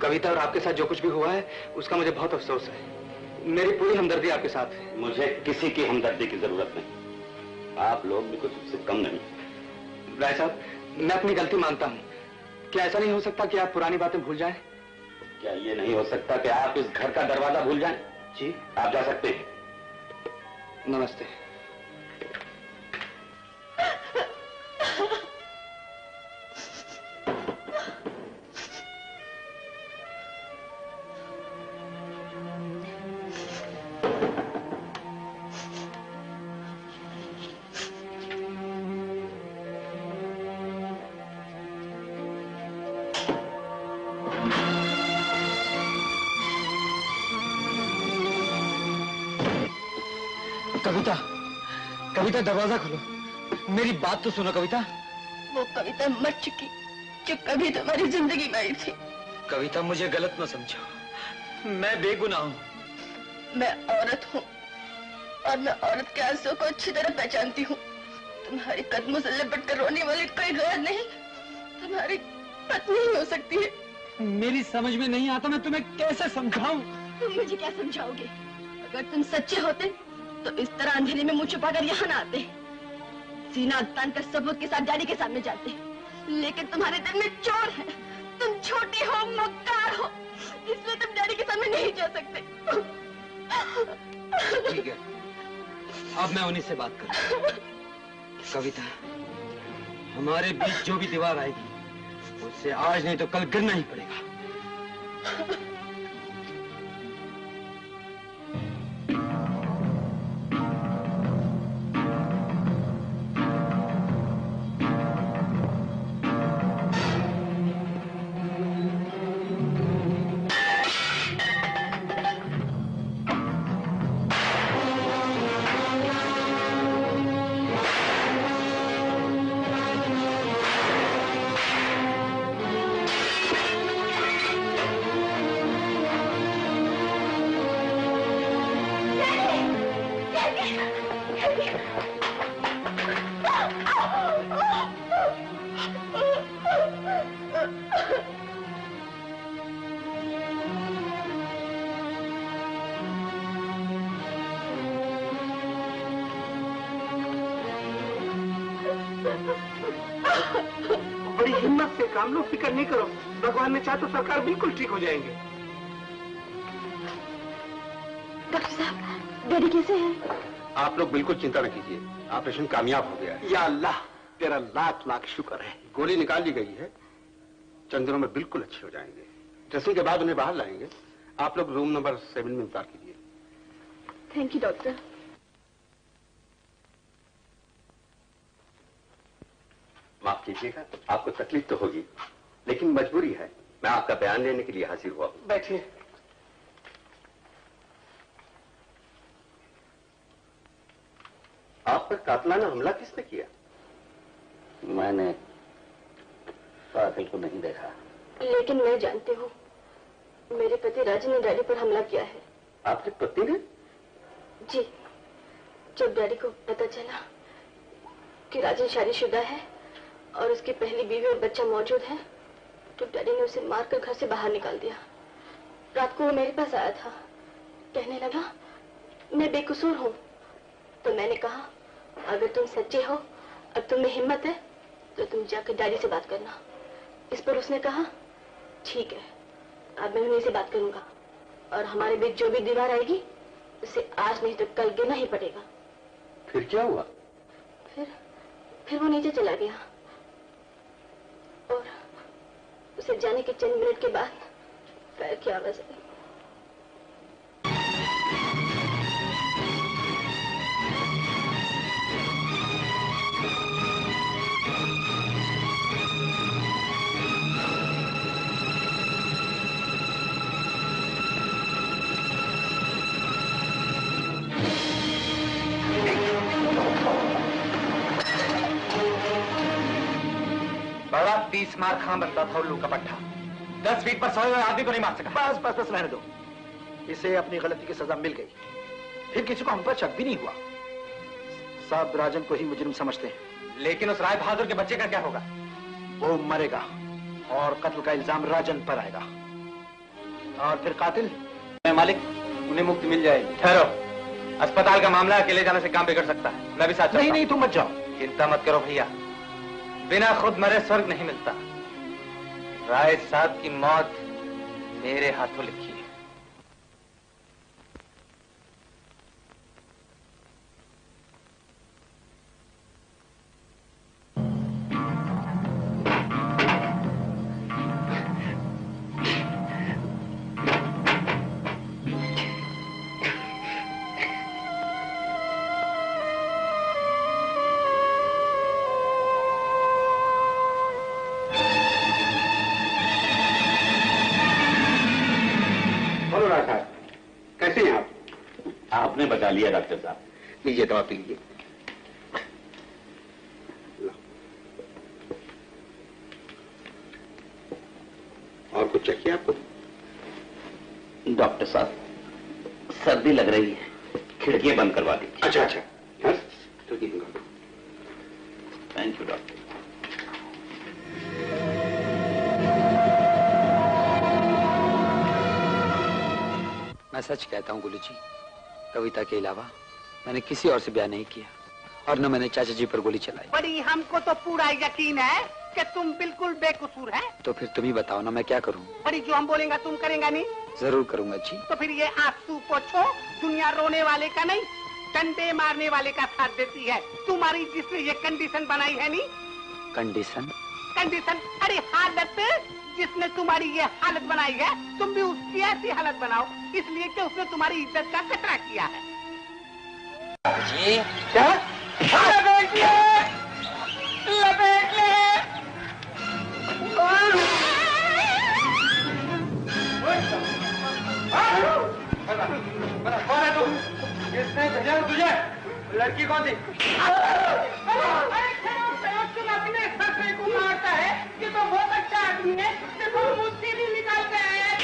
कविता और आपके साथ जो कुछ भी हुआ है उसका मुझे बहुत अफसोस है। मेरी पूरी हमदर्दी आपके साथ है। मुझे किसी की हमदर्दी की जरूरत नहीं। आप लोग भी कुछ उससे कम नहीं। राय साहब, मैं अपनी गलती मानता हूँ। क्या ऐसा नहीं हो सकता कि आप पुरानी बातें भूल जाएं? क्या ये नहीं हो सकता कि आप इस घर का दरवाजा भूल जाएं? जी। आप जा सकते हैं। नमस्ते। कविता, कविता दरवाजा खोलो। मेरी बात तो सुनो कविता। वो कविता मर चुकी जो कभी तुम्हारी जिंदगी में आई थी। कविता, मुझे गलत न समझो। मैं बेगुनाह हूँ। मैं औरत हूँ और मैं औरत के आंसू को अच्छी तरह पहचानती हूँ। तुम्हारे कदमों से लिपट कर रोने वाली कोई गैर नहीं तुम्हारी पत्नी ही हो सकती है। मेरी समझ में नहीं आता, मैं तुम्हें कैसे समझाऊं? तुम मुझे क्या समझाओगे? अगर तुम सच्चे होते तो इस तरह अंधेरे में मुंह छुपाकर यहाँ ना आते, सीना तान कर सबूत के साथ डैडी के सामने जाते। लेकिन तुम्हारे दिल में चोर है, तुम छोटे हो, मक्कार हो, इसलिए तुम डैडी के सामने नहीं जा सकते। ठीक है, अब मैं उन्हीं से बात करूं। कविता, हमारे बीच जो भी दीवार आएगी उससे आज नहीं तो कल गिरना ही पड़ेगा। बड़ी हिम्मत से काम लो, फिक्र नहीं करो। भगवान ने चाहा तो सरकार बिल्कुल ठीक हो जाएंगे। डॉक्टर साहब, डैडी कैसे हैं? आप लोग बिल्कुल चिंता न कीजिए, ऑपरेशन कामयाब हो गया है। या अल्लाह, तेरा लाख लाख शुक्र है। गोली निकाल ली गई है, चंद दिनों में बिल्कुल अच्छे हो जाएंगे। ड्रेसिंग के बाद उन्हें बाहर लाएंगे। आप लोग रूम नंबर 7 में इंतजार कीजिए। Thank you doctor. माफ कीजिएगा, आपको तकलीफ तो होगी, लेकिन मजबूरी है। मैं आपका बयान लेने के लिए हाजिर हुआ हूँ। बैठिए। आप पर कातलाना हमला किसने किया? मैंने कातिल को नहीं देखा। लेकिन मैं जानती हूँ मेरे पति राजन ने डैडी पर हमला किया है। आपके पति ने? जी, जब डैडी को पता चला कि राजन शादीशुदा है और उसकी पहली बीवी और बच्चा मौजूद है, तो डैडी ने उसे मारकर घर से बाहर निकाल दिया। रात को वो मेरे पास आया था, कहने लगा मैं बेकसूर हूँ। तो मैंने कहा अगर तुम सच्चे हो और तुम में हिम्मत है तो तुम जाकर डैडी से बात करना। इस पर उसने कहा ठीक है, अब मैं उन्हीं से बात करूंगा और हमारे बीच जो भी दीवार आएगी उसे आज नहीं तो कल गिरना ही पड़ेगा। फिर क्या हुआ? फिर वो नीचे चला गया और उसे जाने के चंद मिनट के बाद पैर की आवाज आई। बड़ा 30 मार खां बनता था उल्लू का पट्टा। 10 फीट पर सोए हुए आदमी को नहीं मार सका। बस बस बस रहने दो। इसे अपनी गलती की सजा मिल गई, फिर किसी को हम पर शक भी नहीं हुआ। साहब राजन को ही मुजरिम समझते हैं। लेकिन उस राय बहादुर के बच्चे का क्या होगा? वो मरेगा और कत्ल का इल्जाम राजन पर आएगा। और फिर कातिल? मालिक, उन्हें मुक्ति मिल जाएगी। ठहरो, अस्पताल का मामला अकेले जाने से काम बिगड़ सकता है। मैं भी साथ नहीं नहीं, तुम मत जाओ। चिंता मत करो भैया, बिना खुद मरे स्वर्ग नहीं मिलता। राय साहब की मौत मेरे हाथों लिखी है। कैसे हैं आप? आपने बचा लिया डॉक्टर साहब। लीजिए दवा पी लीजिए। और कुछ चाहिए आपको? डॉक्टर साहब, सर्दी लग रही है, खिड़कियां बंद करवा दीजिए। अच्छा अच्छा, खिड़की बंद कर दो। Thank you doctor. मैं सच कहता हूँ गुलू जी, कविता के अलावा मैंने किसी और से ब्याह नहीं किया और न मैंने चाचा जी पर गोली चलाई। बड़ी हमको तो पूरा यकीन है कि तुम बिल्कुल बेकसूर है। तो फिर तुम ही बताओ ना, मैं क्या करूँ? बड़ी जो हम बोलेंगे तुम करेंगा नहीं? जरूर करूंगा जी। तो फिर ये आंसू पोछो, दुनिया रोने वाले का नहीं डंडे मारने वाले का साथ देती है। तुम्हारी जिसने ये कंडीशन बनाई है नहीं। कंडीशन? कंडीशन, अरे हालत जिसने तुम्हारी ये हालत बनाई है, तुम भी उसकी ऐसी हालत बनाओ, इसलिए कि उसने तुम्हारी इज्जत का कचरा किया है। जी क्या? लपेट ले, लपेट ले। कौन है तू? किसने भेजा तुझे? लड़की कौन थी? तुम अपने ससुर को मारता है कि तो बहुत अच्छा आदमी है, देखो मुझसे भी निकाल के आया है।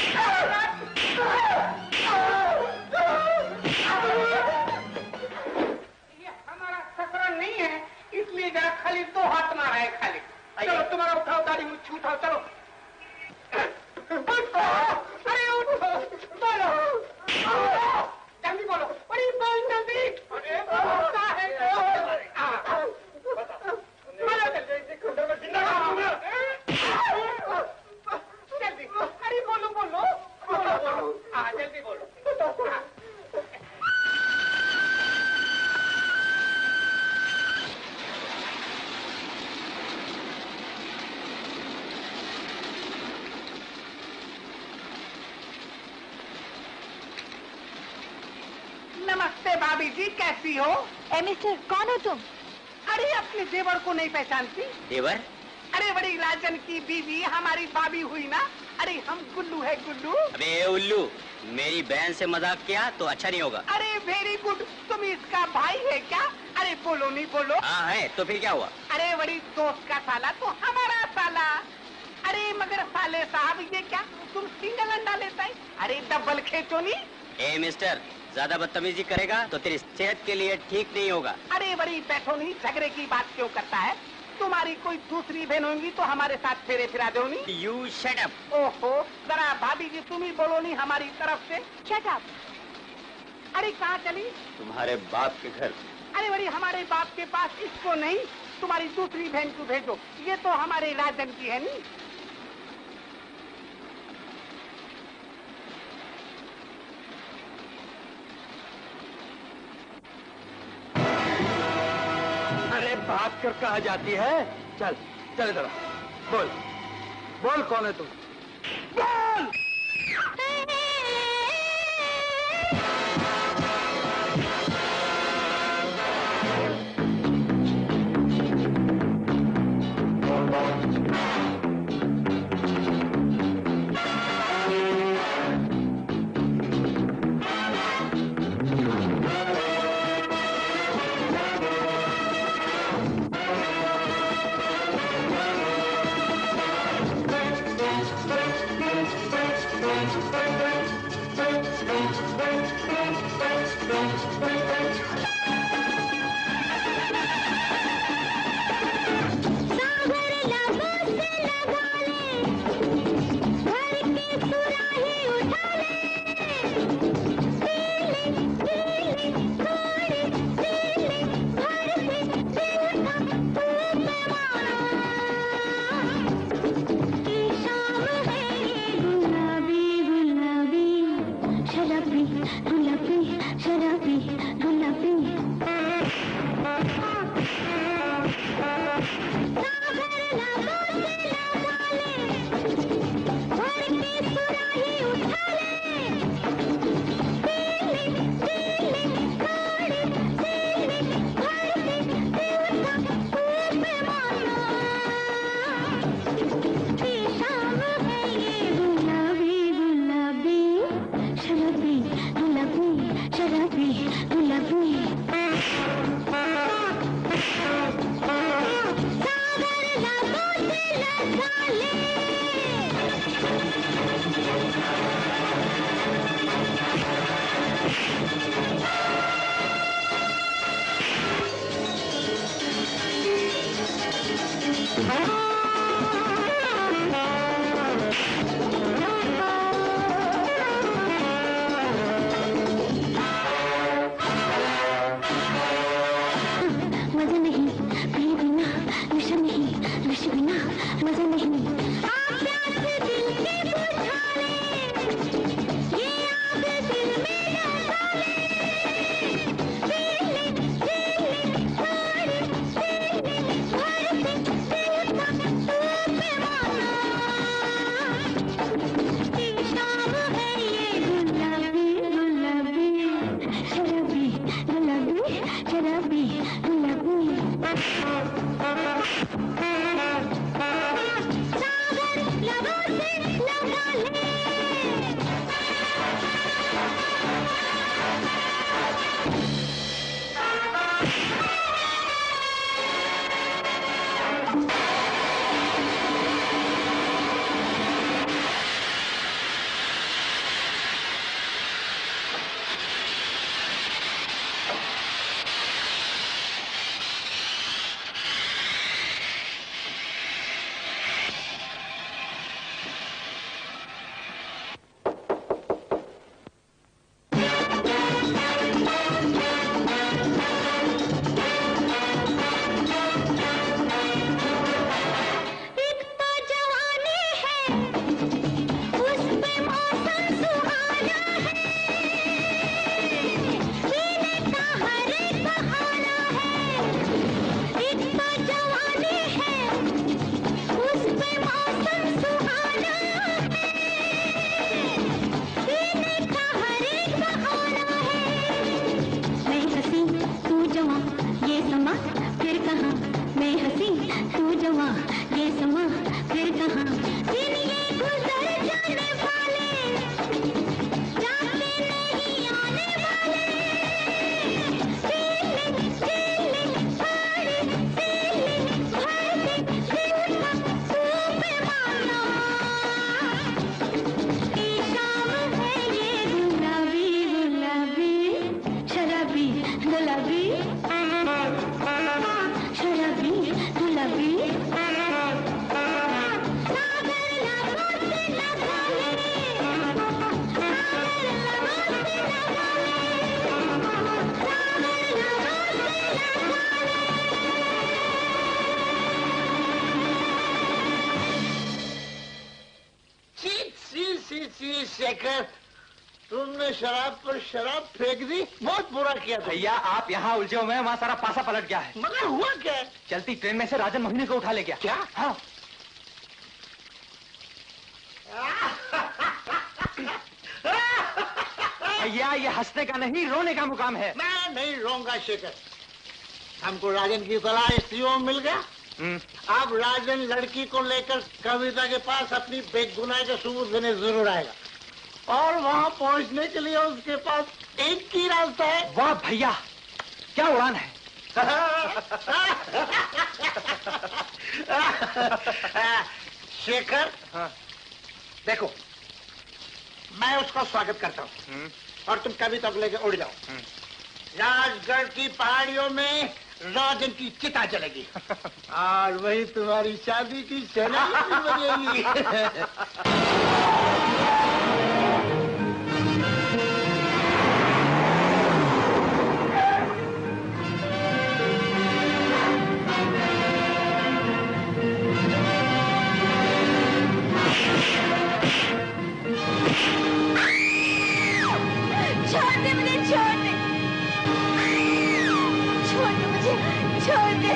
ये हमारा ससुर नहीं है, इसलिए जरा खाली 2 हाथ मारा है खाली। चलो तुम्हारा उठाओ, दाढ़ी मुझे उठाओ, चलो। अरे उठो, बोलो, जल्दी बोलो, बड़ी बोल जल्दी। अरे बोलता है जल्दी, अरे बोलो बोलो, हाँ जल्दी बोलो। नमस्ते भाभी जी, कैसी हो? ए मिस्टर, कौन हो तुम? अरे अपने देवर को नहीं पहचानती? देवर? अरे बड़ी राजन की बीवी हमारी भाभी हुई ना। अरे हम गुल्लू है, गुल्लू। अबे उल्लू, मेरी बहन से मजाक किया तो अच्छा नहीं होगा। अरे वेरी गुड, तुम इसका भाई है क्या? अरे बोलो नहीं बोलो। हाँ है, तो फिर क्या हुआ? अरे बड़ी दोस्त का साला तो हमारा साला। अरे मगर साले साहब ये क्या तुम सिंगल अंडा लेता है? अरे डबल खेचो नहीं। ए मिस्टर, ज्यादा बदतमीजी करेगा तो तेरी सेहत के लिए ठीक नहीं होगा। अरे बड़ी बैठो नहीं, झगड़े की बात क्यों करता है? तुम्हारी कोई दूसरी बहन होंगी तो हमारे साथ फेरे फिरा दो नहीं। You shut up. ओहो, जरा भाभी जी तुम ही बोलो नहीं हमारी तरफ से। Shut up. अरे कहाँ चली? तुम्हारे बाप के घर। अरे बड़ी हमारे बाप के पास इसको नहीं, तुम्हारी दूसरी बहन को भेजो, ये तो हमारे राजन की है नहीं। अरे बात कर कहा जाती है? चल चल इधर बोल बोल, कौन है तू? बोल। तुमने शराब पर शराब फेंक दी, बहुत बुरा किया भैया आप यहाँ उलझे हुए हैं, वहाँ सारा पासा पलट गया है। मगर हुआ क्या है? चलती ट्रेन में से राजन मोहिनी को उठा ले गया। क्या? हाँ। भैया ये हंसने का नहीं, रोने का मुकाम है। मैं नहीं रोऊंगा शेखर। हमको राजन की तलाश सीओ मिल गया। अब राजन लड़की को लेकर कविता के पास अपनी बेगुनाही का सबूत देने जरूर आएगा, और वहाँ पहुँचने के लिए उसके पास एक ही रास्ता है। वाह भैया क्या उड़ान है। शेखर, हाँ। देखो मैं उसका स्वागत करता हूँ और तुम कविता को लेकर उड़ जाओ। राजगढ़ की पहाड़ियों में राजन की चिता जलेगी और वही तुम्हारी शादी की सेरेमनी बनेगी। छोड़ दे मुझे, छोड़ दे, छोड़ दे मुझे, छोड़ दे,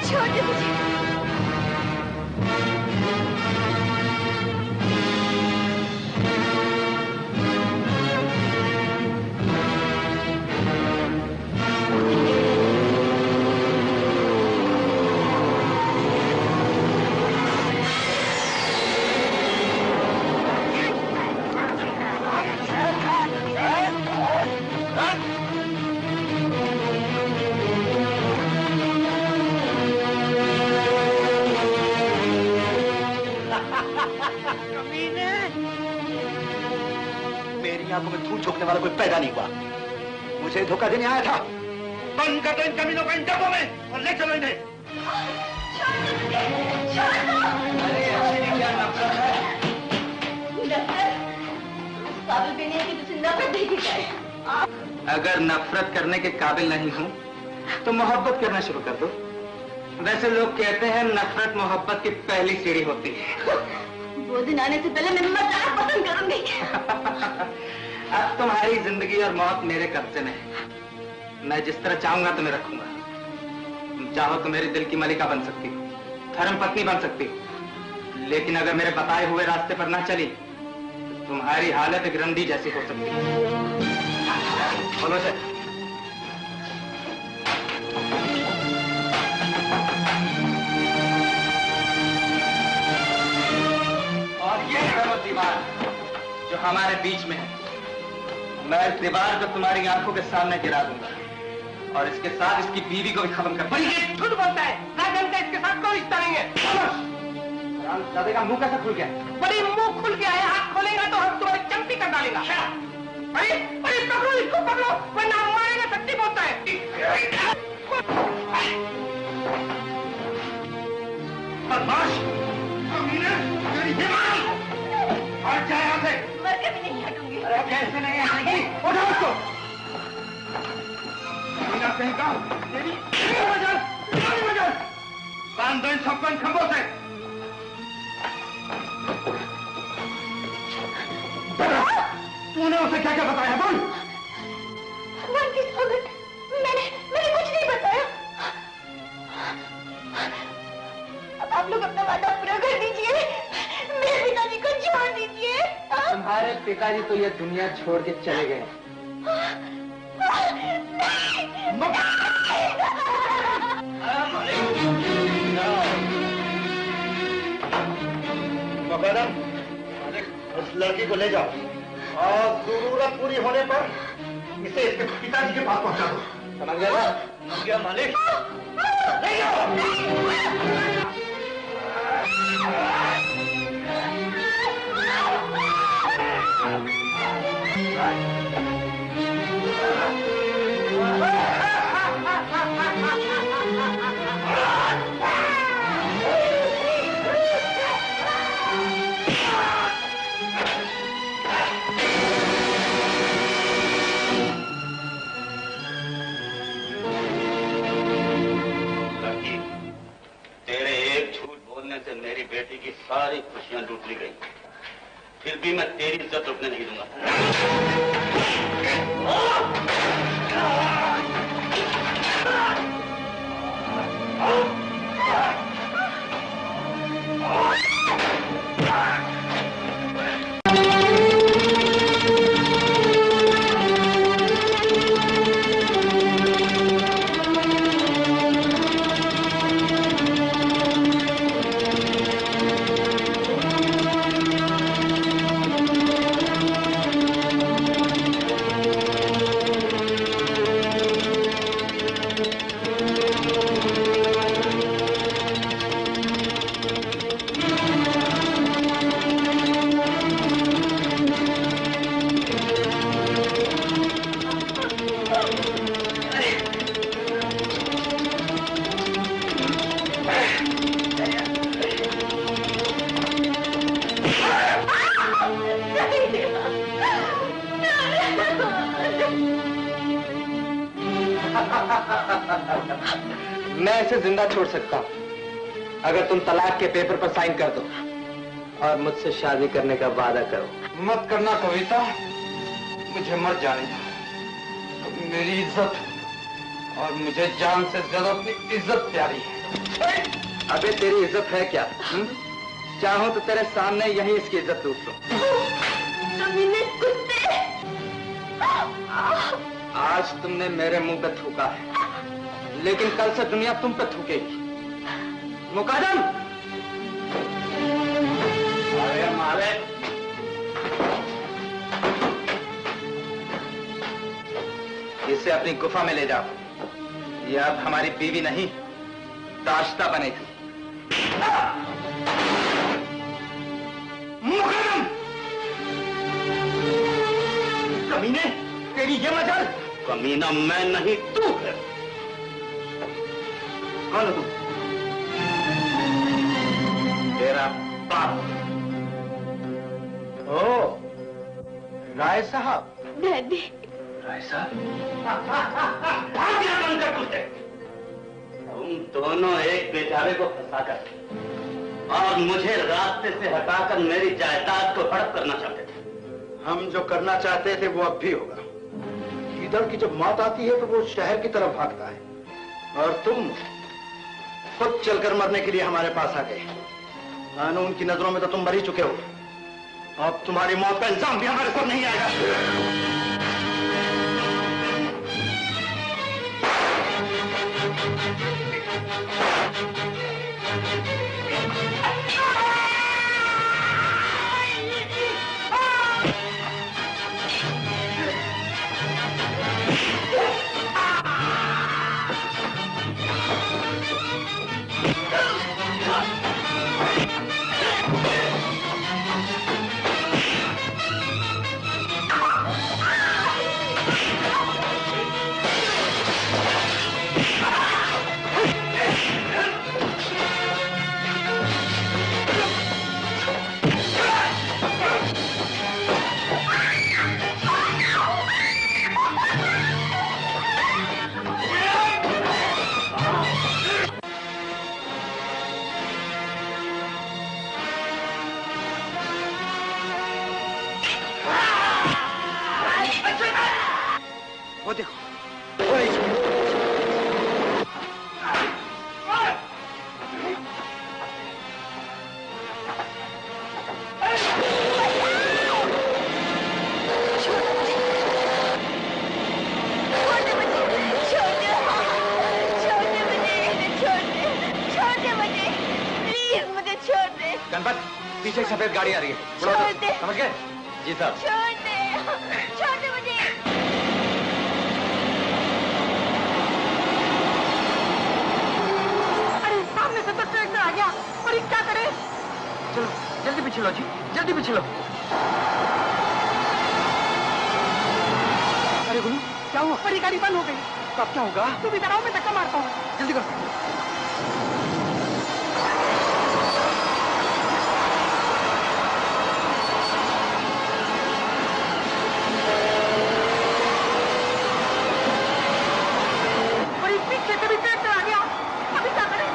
छोड़ दे मुझे। आंखों में धूल झोंकने वाला कोई पैदा नहीं हुआ। मुझे धोखा देने आया था। बंद कर दो इन कमीनों को इन डब्बों में और ले चलो इन्हें। अरे ऐसी क्या नफरत है? नफरत? काबिल भी नहीं है कि तुझे नफरत देखी जाए। अगर नफरत करने के काबिल नहीं हूँ तो मोहब्बत करना शुरू कर दो। वैसे लोग कहते हैं नफरत मोहब्बत की पहली सीढ़ी होती है। वो दिन आने से पहले मैं मर जाना पसंद करूंगी। अब तुम्हारी जिंदगी और मौत मेरे कब्जे में है। मैं जिस तरह चाहूंगा तुम्हें रखूंगा। तुम चाहो तो मेरे दिल की मलिका बन सकती हो, धर्म पत्नी बन सकती हो, लेकिन अगर मेरे बताए हुए रास्ते पर ना चली तो तुम्हारी हालत एक रंडी जैसी हो सकती है। बोलो सर। और ये है वो दीवार जो हमारे बीच में है। मैं इस दीवार को तुम्हारी आंखों के सामने गिरा दूंगा और इसके साथ इसकी बीवी को भी खत्म कर दूंगा। ये झूठ बोलता है। राजन का इसके साथ कोई रिश्ता नहीं है। दादा का मुंह कैसा खुल गया? बड़ी मुंह खुल गया है। हाथ खोलेगा तो हम तुम्हारी चमटी कर डालेगा। अरे अरे पकड़ो इसको, पकड़ो वरना हम मारेंगे। सच्ची बोलता है। बदमाश, तेरी हिम्मत! हट जा यहाँ से। मर के भी नहीं हटूंगी। अरे कैसे नहीं हटेगी? उठो उसको। कहीं का तेरी वजह बांध दो इन सबको इन खंभों से। तूने उसे क्या क्या बताया? बोल। भगवान की सौगंध, मैंने कुछ नहीं बताया। अब आप लोग अपना वादा पूरा कर दीजिए। मेरे पिताजी को छोड़ दीजिए। तुम्हारे पिताजी तो ये दुनिया छोड़ के चले गए। मुकद्दम, उस लड़की को ले जाओ और जरूरत पूरी होने पर इसे इसके पिताजी के पास पहुंचा दो। समझ गया? समझ गया मालिक? ले जाओ। तेरे एक झूठ बोलने से मेरी बेटी की सारी खुशियां लूट ली गई। फिर फिर भी मैं तेरी इज्जत रुकने नहीं दूंगा। मैं इसे जिंदा छोड़ सकता हूं अगर तुम तलाक के पेपर पर साइन कर दो और मुझसे शादी करने का वादा करो। मत करना कविता, मुझे मर जाने दो। मेरी इज्जत और मुझे जान से ज्यादा अपनी इज्जत प्यारी है। अबे तेरी इज्जत है क्या? चाहो तो तेरे सामने यही इसकी इज्जत लूट लो। आज तुमने मेरे मुंह पे थूका है, लेकिन कल से दुनिया तुम पे थूकेगी। मुकादम! अरे मारे! इसे अपनी गुफा में ले जाओ। ये अब हमारी बीवी नहीं, दाश्ता बनेगी। मुकादम! कमीने, तेरी ये मजाल! कमीना मैं नहीं, तू है। कौन हो तू? तेरा बाप। ओ, राय साहब। डैडी। राय साहब? तुम दोनों एक बेचारे को फंसाकर और मुझे रास्ते से हटाकर मेरी जायदाद को हड़प करना चाहते थे। हम जो करना चाहते थे वो अब भी होगा। इधर की जब मौत आती है तो वो शहर की तरफ भागता है और तुम खुद चलकर मरने के लिए हमारे पास आ गए। कानून की नजरों में तो तुम मर ही चुके हो। अब तुम्हारी मौत का इल्जाम भी हमारे सर नहीं आएगा। वो देखो, गणपत, पीछे एक सफेद गाड़ी आ रही है। समझ गए? जी साहब। छोड़ दे मुझे। अरे सामने से तो ट्रैक्टर आ गया और ये क्या करे? चलो जल्दी पीछे लो जी, जल्दी पीछे लो। अरे गुरु, क्या हुआ? बड़ी गाड़ी बंद हो गई। अब क्या होगा? तू भी कराओ, मैं धक्का मारता हूँ। जल्दी करो। पीछे से भी ट्रैक्टर आ गया। अभी क्या करें?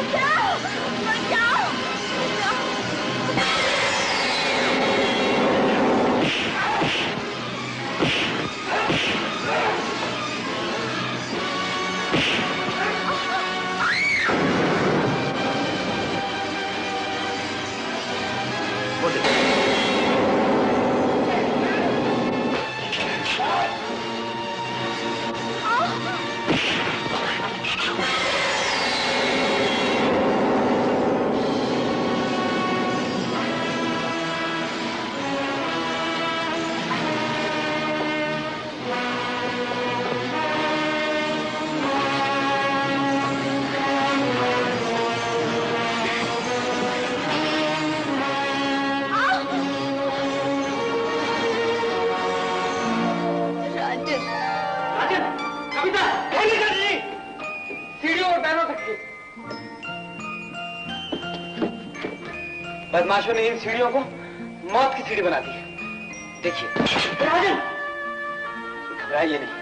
बचाओ, बचाओ, बदमाशों ने इन सीढ़ियों को मौत की सीढ़ी बना दी है। देखिए राजन, घबराइए नहीं।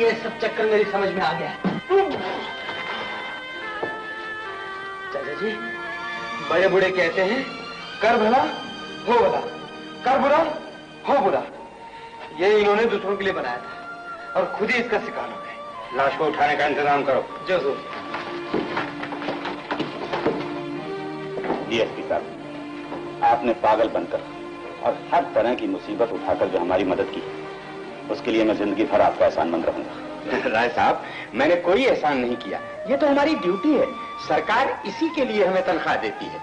ये सब चक्कर मेरी समझ में आ गया। चाचा जी, बड़े बूढ़े कहते हैं कर भला हो भला, कर बुरा हो बुरा। ये इन्होंने दूसरों के लिए बनाया था और खुद ही इसका शिकार हो गए। लाश को उठाने का इंतजाम करो। जरूर। डीएसपी साहब, आपने पागल बनकर और हर तरह की मुसीबत उठाकर जो हमारी मदद की, उसके लिए मैं जिंदगी भर आपका एहसानमंद रहूंगा। राय साहब, मैंने कोई एहसान नहीं किया, ये तो हमारी ड्यूटी है। सरकार इसी के लिए हमें तनख्वाह देती है।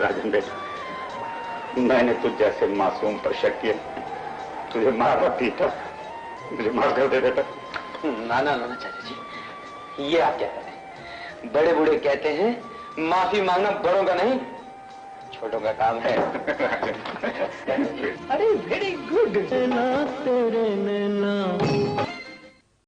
राजन बेटा, मैंने तुझ जैसे मासूम पर शक किया, तुझे मारा पीटा, मुझे मार कर दे बेटा। ना ना ना चाचा जी, ये आप क्या कर रहे हैं? बड़े बूढ़े कहते हैं माफी मांगना बड़ों का नहीं, छोटों का काम है। अरे वेरी गुड। ना तेरे